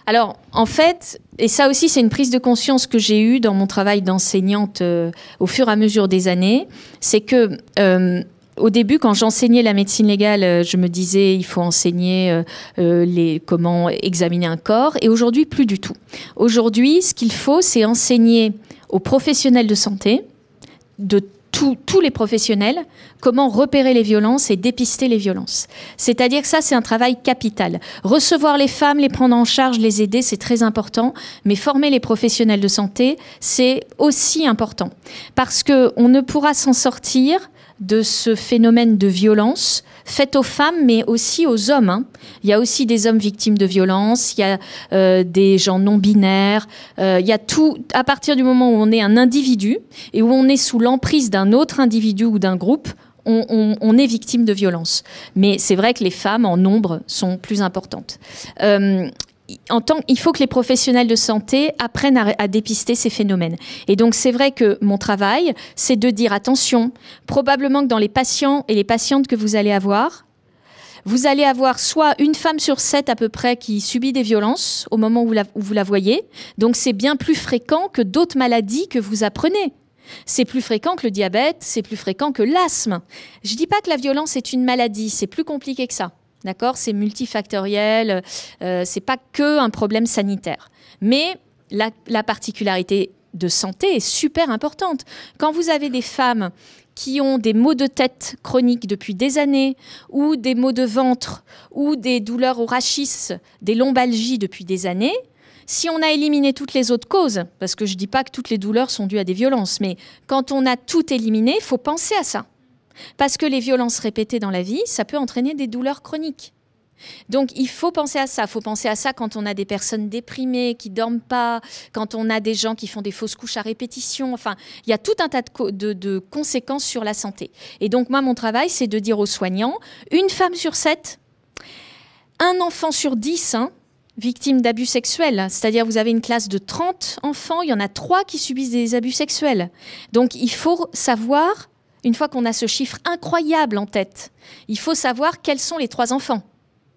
Alors, en fait, et ça aussi, c'est une prise de conscience que j'ai eue dans mon travail d'enseignante au fur et à mesure des années, c'est que au début, quand j'enseignais la médecine légale, je me disais il faut enseigner comment examiner un corps. Et aujourd'hui, plus du tout. Aujourd'hui, ce qu'il faut, c'est enseigner aux professionnels de santé, de tous les professionnels, comment repérer les violences et dépister les violences. C'est-à-dire que ça, c'est un travail capital. Recevoir les femmes, les prendre en charge, les aider, c'est très important. Mais former les professionnels de santé, c'est aussi important. Parce qu'on ne pourra s'en sortir de ce phénomène de violence faite aux femmes, mais aussi aux hommes. Hein. Il y a aussi des hommes victimes de violences, il y a des gens non-binaires, il y a tout. À partir du moment où on est un individu et où on est sous l'emprise d'un autre individu ou d'un groupe, on est victime de violence. Mais c'est vrai que les femmes, en nombre, sont plus importantes. Il faut que les professionnels de santé apprennent à dépister ces phénomènes. Et donc, c'est vrai que mon travail, c'est de dire attention, probablement que dans les patients et les patientes que vous allez avoir soit une femme sur 7 à peu près qui subit des violences au moment où vous la voyez. Donc, c'est bien plus fréquent que d'autres maladies que vous apprenez. C'est plus fréquent que le diabète, c'est plus fréquent que l'asthme. Je ne dis pas que la violence est une maladie, c'est plus compliqué que ça. D'accord, c'est multifactoriel, c'est pas que un problème sanitaire. Mais la particularité de santé est super importante. Quand vous avez des femmes qui ont des maux de tête chroniques depuis des années, ou des maux de ventre, ou des douleurs au rachis, des lombalgies depuis des années, si on a éliminé toutes les autres causes, parce que je dis pas que toutes les douleurs sont dues à des violences, mais quand on a tout éliminé, il faut penser à ça. Parce que les violences répétées dans la vie, ça peut entraîner des douleurs chroniques. Donc, il faut penser à ça. Il faut penser à ça quand on a des personnes déprimées, qui ne dorment pas, quand on a des gens qui font des fausses couches à répétition. Enfin, il y a tout un tas de conséquences sur la santé. Et donc, moi, mon travail, c'est de dire aux soignants, une femme sur 7, un enfant sur 10, victime d'abus sexuels. C'est-à-dire, vous avez une classe de 30 enfants, il y en a 3 qui subissent des abus sexuels. Donc, il faut savoir... Une fois qu'on a ce chiffre incroyable en tête, il faut savoir quels sont les 3 enfants.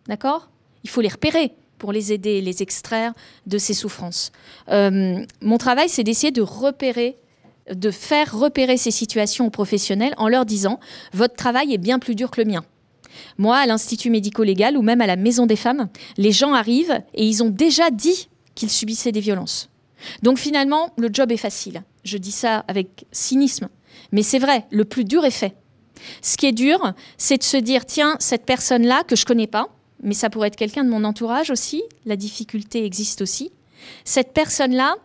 D'accord ? Il faut les repérer pour les aider et les extraire de ces souffrances. Mon travail, c'est d'essayer de faire repérer ces situations aux professionnels en leur disant « Votre travail est bien plus dur que le mien ». Moi, à l'Institut médico-légal ou même à la Maison des femmes, les gens arrivent et ils ont déjà dit qu'ils subissaient des violences. Donc finalement, le job est facile. Je dis ça avec cynisme. Mais c'est vrai, le plus dur est fait. Ce qui est dur, c'est de se dire, tiens, cette personne-là, que je ne connais pas, mais ça pourrait être quelqu'un de mon entourage aussi, la difficulté existe aussi. Cette personne-là,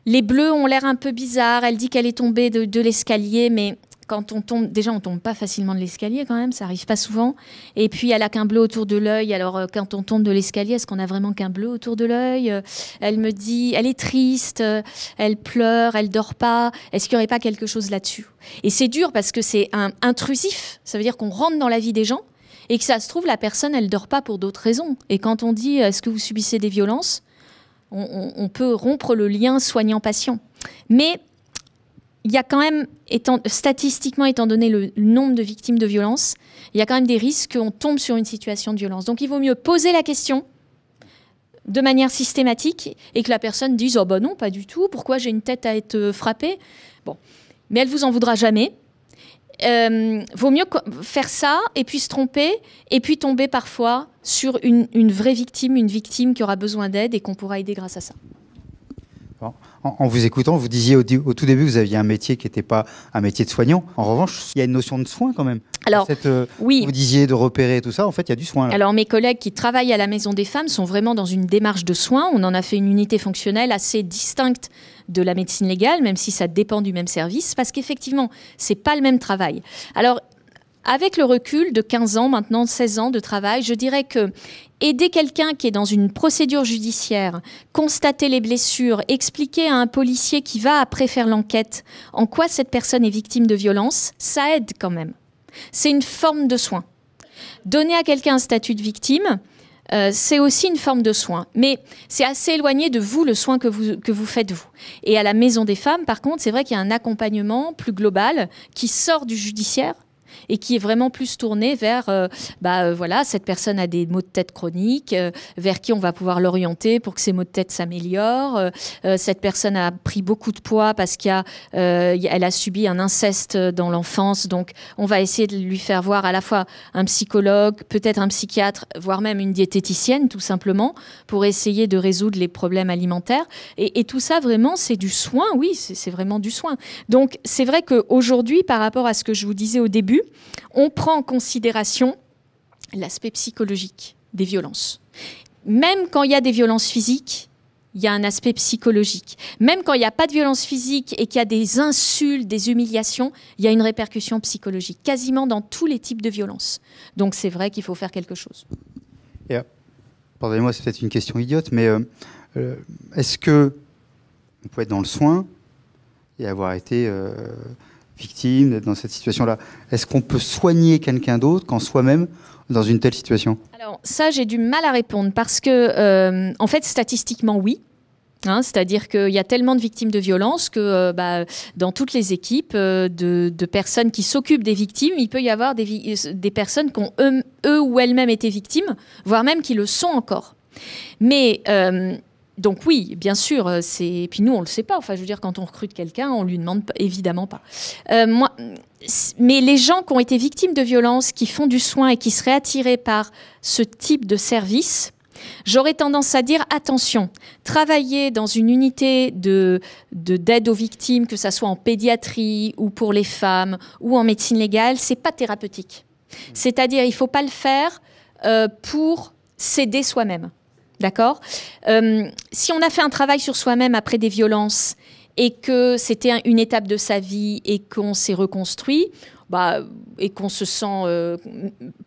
les bleus ont l'air un peu bizarres, elle dit qu'elle est tombée de l'escalier, mais quand on tombe, déjà on ne tombe pas facilement de l'escalier quand même, ça n'arrive pas souvent. Et puis elle a qu'un bleu autour de l'œil, alors quand on tombe de l'escalier, est-ce qu'on a vraiment qu'un bleu autour de l'œil ? Elle me dit, elle est triste, elle pleure, elle dort pas, est-ce qu'il n'y aurait pas quelque chose là-dessus ? Et c'est dur parce que c'est intrusif, ça veut dire qu'on rentre dans la vie des gens et que ça se trouve, la personne, elle dort pas pour d'autres raisons. Et quand on dit, est-ce que vous subissez des violences ? On peut rompre le lien soignant-patient. Mais il y a quand même, statistiquement, étant donné le nombre de victimes de violences, il y a quand même des risques qu'on tombe sur une situation de violence. Donc il vaut mieux poser la question de manière systématique et que la personne dise « Oh ben non, pas du tout, pourquoi j'ai une tête à être frappée ?» Bon, mais elle vous en voudra jamais. Vaut mieux faire ça et puis se tromper et puis tomber parfois sur une vraie victime, une victime qui aura besoin d'aide et qu'on pourra aider grâce à ça. En vous écoutant, vous disiez au tout début que vous aviez un métier qui n'était pas un métier de soignant. En revanche, il y a une notion de soin quand même. Alors, oui. Vous disiez de repérer tout ça, en fait, il y a du soin. Là. Alors, mes collègues qui travaillent à la Maison des Femmes sont vraiment dans une démarche de soins. On en a fait une unité fonctionnelle assez distincte de la médecine légale, même si ça dépend du même service, parce qu'effectivement, c'est pas le même travail. Alors, avec le recul de 15 ans, maintenant 16 ans de travail, je dirais que aider quelqu'un qui est dans une procédure judiciaire, constater les blessures, expliquer à un policier qui va après faire l'enquête en quoi cette personne est victime de violence, ça aide quand même. C'est une forme de soin. Donner à quelqu'un un statut de victime, c'est aussi une forme de soin. Mais c'est assez éloigné de vous, le soin que vous faites vous. Et à la Maison des Femmes, par contre, c'est vrai qu'il y a un accompagnement plus global qui sort du judiciaire et qui est vraiment plus tourné vers, voilà, cette personne a des maux de tête chroniques, vers qui on va pouvoir l'orienter pour que ses maux de tête s'améliorent. Cette personne a pris beaucoup de poids parce qu'elle a subi un inceste dans l'enfance, donc on va essayer de lui faire voir à la fois un psychologue, peut-être un psychiatre, voire même une diététicienne, tout simplement, pour essayer de résoudre les problèmes alimentaires. Et tout ça, vraiment, c'est du soin, oui, c'est vraiment du soin. Donc, c'est vrai qu'aujourd'hui, par rapport à ce que je vous disais au début, on prend en considération l'aspect psychologique des violences. Même quand il y a des violences physiques, il y a un aspect psychologique. Même quand il n'y a pas de violence physique et qu'il y a des insultes, des humiliations, il y a une répercussion psychologique, quasiment dans tous les types de violences. Donc c'est vrai qu'il faut faire quelque chose. Pardonnez-moi, c'est peut-être une question idiote, mais est-ce que on peut être dans le soin et avoir été victime, d'être dans cette situation-là? Est-ce qu'on peut soigner quelqu'un d'autre quand soi-même dans une telle situation? Alors ça, j'ai du mal à répondre parce que, en fait, statistiquement, oui. C'est-à-dire qu'il y a tellement de victimes de violences que dans toutes les équipes de personnes qui s'occupent des victimes, il peut y avoir des personnes qui ont eux ou elles-mêmes été victimes, voire même qui le sont encore. Mais... donc oui, bien sûr, et puis nous on le sait pas. Enfin, je veux dire, quand on recrute quelqu'un, on lui demande évidemment pas. Mais les gens qui ont été victimes de violences, qui font du soin et qui seraient attirés par ce type de service, j'aurais tendance à dire attention. Travailler dans une unité d'aide aux victimes, que ça soit en pédiatrie ou pour les femmes ou en médecine légale, c'est pas thérapeutique. C'est-à-dire, il faut pas le faire pour s'aider soi-même. D'accord ? Si on a fait un travail sur soi-même après des violences et que c'était une étape de sa vie et qu'on s'est reconstruit, et qu'on se sent...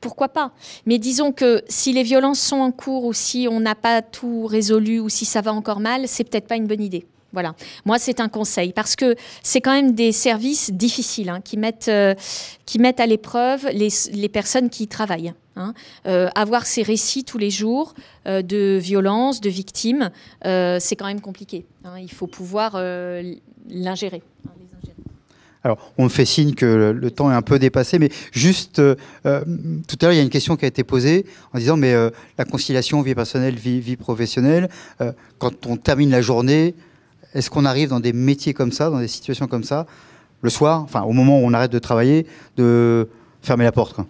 pourquoi pas ? Mais disons que si les violences sont en cours ou si on n'a pas tout résolu ou si ça va encore mal, c'est peut-être pas une bonne idée. Voilà. Moi, c'est un conseil parce que c'est quand même des services difficiles qui mettent à l'épreuve les personnes qui y travaillent. Avoir ces récits tous les jours de violences, de victimes, c'est quand même compliqué. Il faut pouvoir l'ingérer. Alors, on me fait signe que le temps est un peu dépassé, mais juste, tout à l'heure, il y a une question qui a été posée en disant, mais la conciliation vie personnelle, vie professionnelle, quand on termine la journée, est-ce qu'on arrive dans des métiers comme ça, dans des situations comme ça, le soir, enfin au moment où on arrête de travailler, de fermer la porte, quoi?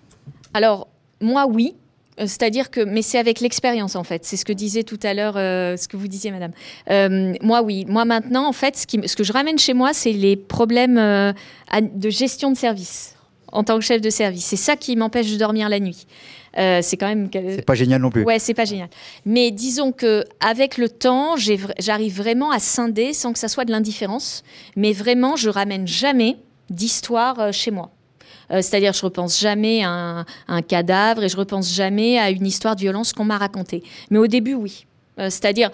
Alors, moi, oui. C'est-à-dire que, mais c'est avec l'expérience en fait. C'est ce que disait tout à l'heure, ce que vous disiez, madame. Moi, oui. Moi, maintenant, en fait, ce que je ramène chez moi, c'est les problèmes de gestion de service en tant que chef de service. C'est ça qui m'empêche de dormir la nuit. C'est quand même. C'est pas génial non plus. Ouais, c'est pas génial. Mais disons que avec le temps, j'arrive vraiment à scinder sans que ça soit de l'indifférence. Mais vraiment, je ramène jamais d'histoire chez moi. C'est-à-dire, je repense jamais à un cadavre et je repense jamais à une histoire de violence qu'on m'a racontée. Mais au début, oui. C'est-à-dire,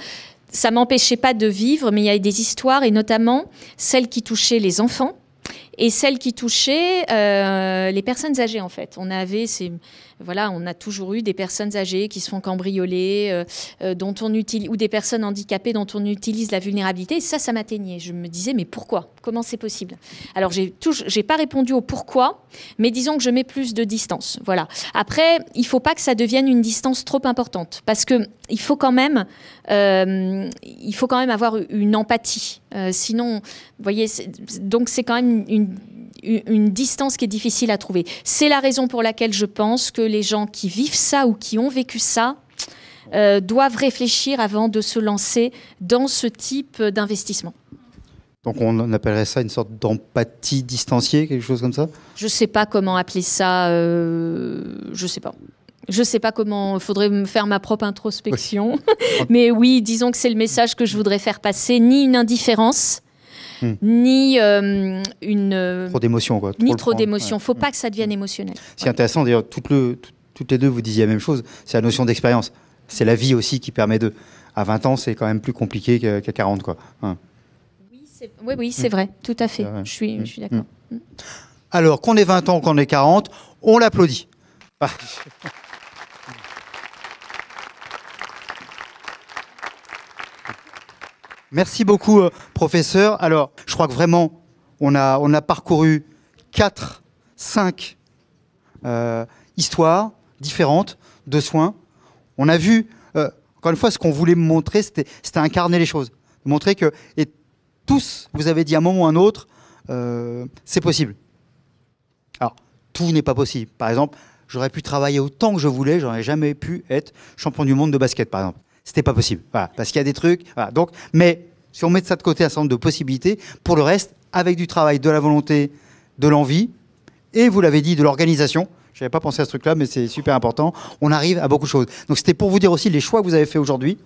ça m'empêchait pas de vivre, mais il y a des histoires, et notamment celles qui touchaient les enfants et celles qui touchaient les personnes âgées, en fait. On a toujours eu des personnes âgées qui se font cambrioler, ou des personnes handicapées dont on utilise la vulnérabilité. Et ça m'atteignait. Je me disais, mais pourquoi ? Comment c'est possible ? Alors, j'ai pas répondu au pourquoi, mais disons que je mets plus de distance. Voilà. Après, il faut pas que ça devienne une distance trop importante, parce que il faut quand même avoir une empathie. Sinon, vous voyez, donc c'est quand même une distance qui est difficile à trouver. C'est la raison pour laquelle je pense que les gens qui vivent ça ou qui ont vécu ça, doivent réfléchir avant de se lancer dans ce type d'investissement. Donc on appellerait ça une sorte d'empathie distanciée, quelque chose comme ça? Je ne sais pas comment appeler ça, je ne sais pas. Je ne sais pas comment, il faudrait me faire ma propre introspection. Oui. Mais oui, disons que c'est le message que je voudrais faire passer, ni une indifférence, ni une... Trop d'émotion, quoi. Ni trop d'émotion. Il ne faut pas que ça devienne émotionnel. C'est intéressant, d'ailleurs, toutes les deux, vous disiez la même chose, c'est la notion d'expérience. C'est la vie aussi qui permet de... À 20 ans, c'est quand même plus compliqué qu'à 40, quoi. Oui, c'est vrai, tout à fait. Je suis d'accord. Alors, qu'on ait 20 ans, qu'on ait 40, on l'applaudit. Merci beaucoup, professeur. Alors, je crois que vraiment, on a parcouru 5 histoires différentes de soins. On a vu, encore une fois, ce qu'on voulait me montrer, c'était incarner les choses. Montrer que, et tous, vous avez dit à un moment ou à un autre, c'est possible. Alors, tout n'est pas possible. Par exemple, j'aurais pu travailler autant que je voulais, j'aurais jamais pu être champion du monde de basket, par exemple. C'était pas possible. Voilà, parce qu'il y a des trucs. Voilà, donc, mais si on met de ça de côté un certain nombre de possibilités, pour le reste, avec du travail, de la volonté, de l'envie, et vous l'avez dit, de l'organisation. Je n'avais pas pensé à ce truc-là, mais c'est super important. On arrive à beaucoup de choses. Donc c'était pour vous dire aussi les choix que vous avez faits aujourd'hui.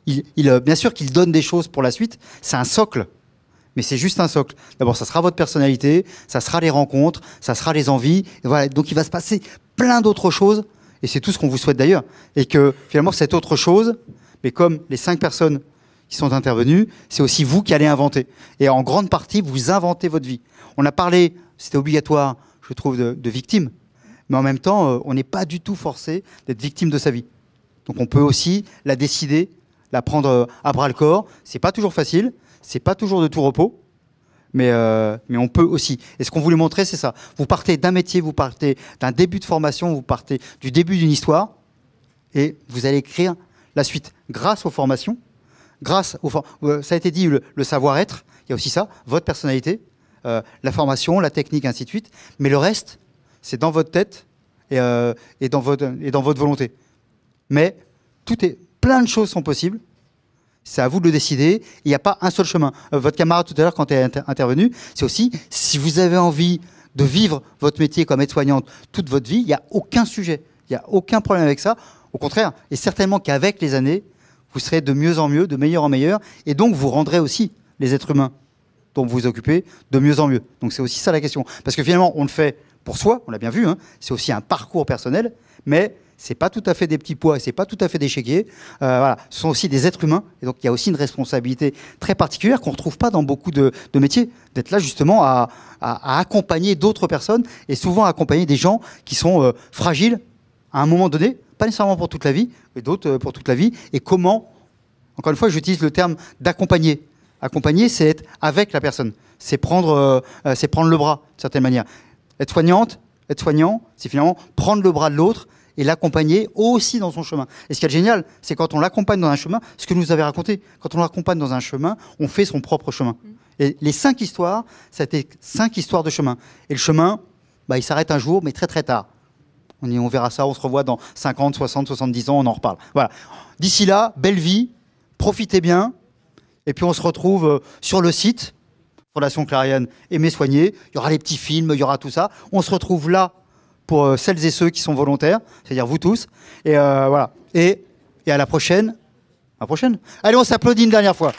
Bien sûr qu'il donne des choses pour la suite. C'est un socle. Mais c'est juste un socle. D'abord, ça sera votre personnalité, ça sera les rencontres, ça sera les envies. Et voilà. Donc il va se passer plein d'autres choses. Et c'est tout ce qu'on vous souhaite d'ailleurs. Et que finalement, cette autre chose, mais comme les 5 personnes qui sont intervenues, c'est aussi vous qui allez inventer. Et en grande partie, vous inventez votre vie. On a parlé, c'était obligatoire, je trouve, de victime. Mais en même temps, on n'est pas du tout forcé d'être victime de sa vie. Donc on peut aussi la décider, la prendre à bras le corps. C'est pas toujours facile, c'est pas toujours de tout repos, mais on peut aussi. Et ce qu'on voulait montrer, c'est ça. Vous partez d'un métier, vous partez d'un début de formation, vous partez du début d'une histoire, et vous allez écrire la suite grâce aux formations, ça a été dit, le savoir-être, il y a aussi ça, votre personnalité, la formation, la technique, ainsi de suite. Mais le reste, c'est dans votre tête et dans votre volonté. Mais plein de choses sont possibles. C'est à vous de le décider. Il n'y a pas un seul chemin. Votre camarade tout à l'heure, quand elle est intervenue, c'est aussi, si vous avez envie de vivre votre métier comme aide-soignante toute votre vie, il n'y a aucun sujet. Il n'y a aucun problème avec ça. Au contraire, et certainement qu'avec les années, vous serez de mieux en mieux, de meilleur en meilleur, et donc vous rendrez aussi les êtres humains dont vous vous occupez de mieux en mieux. Donc c'est aussi ça la question. Parce que finalement, on le fait pour soi, on l'a bien vu, hein, c'est aussi un parcours personnel, mais c'est pas tout à fait des petits pois, et c'est pas tout à fait des chéquiers. Voilà, ce sont aussi des êtres humains, et donc il y a aussi une responsabilité très particulière qu'on ne retrouve pas dans beaucoup de métiers, d'être là justement à accompagner d'autres personnes, et souvent accompagner des gens qui sont fragiles à un moment donné, pas nécessairement pour toute la vie, mais d'autres pour toute la vie. Et comment, encore une fois, j'utilise le terme d'accompagner. Accompagner, c'est être avec la personne, c'est prendre le bras, d'une certaine manière. Être soignant, c'est finalement prendre le bras de l'autre et l'accompagner aussi dans son chemin. Et ce qui est génial, c'est quand on l'accompagne dans un chemin, ce que nous avez raconté, quand on l'accompagne dans un chemin, on fait son propre chemin. Et les 5 histoires, c'était 5 histoires de chemin. Et le chemin, il s'arrête un jour, mais très très tard. On verra ça, on se revoit dans 50, 60, 70 ans, on en reparle. Voilà. D'ici là, belle vie, profitez bien, et puis on se retrouve sur le site, Fondation Clariane Aimer Soigner, il y aura les petits films, il y aura tout ça. On se retrouve là pour celles et ceux qui sont volontaires, c'est-à-dire vous tous. Et voilà. Et à la prochaine. À la prochaine. Allez, on s'applaudit une dernière fois.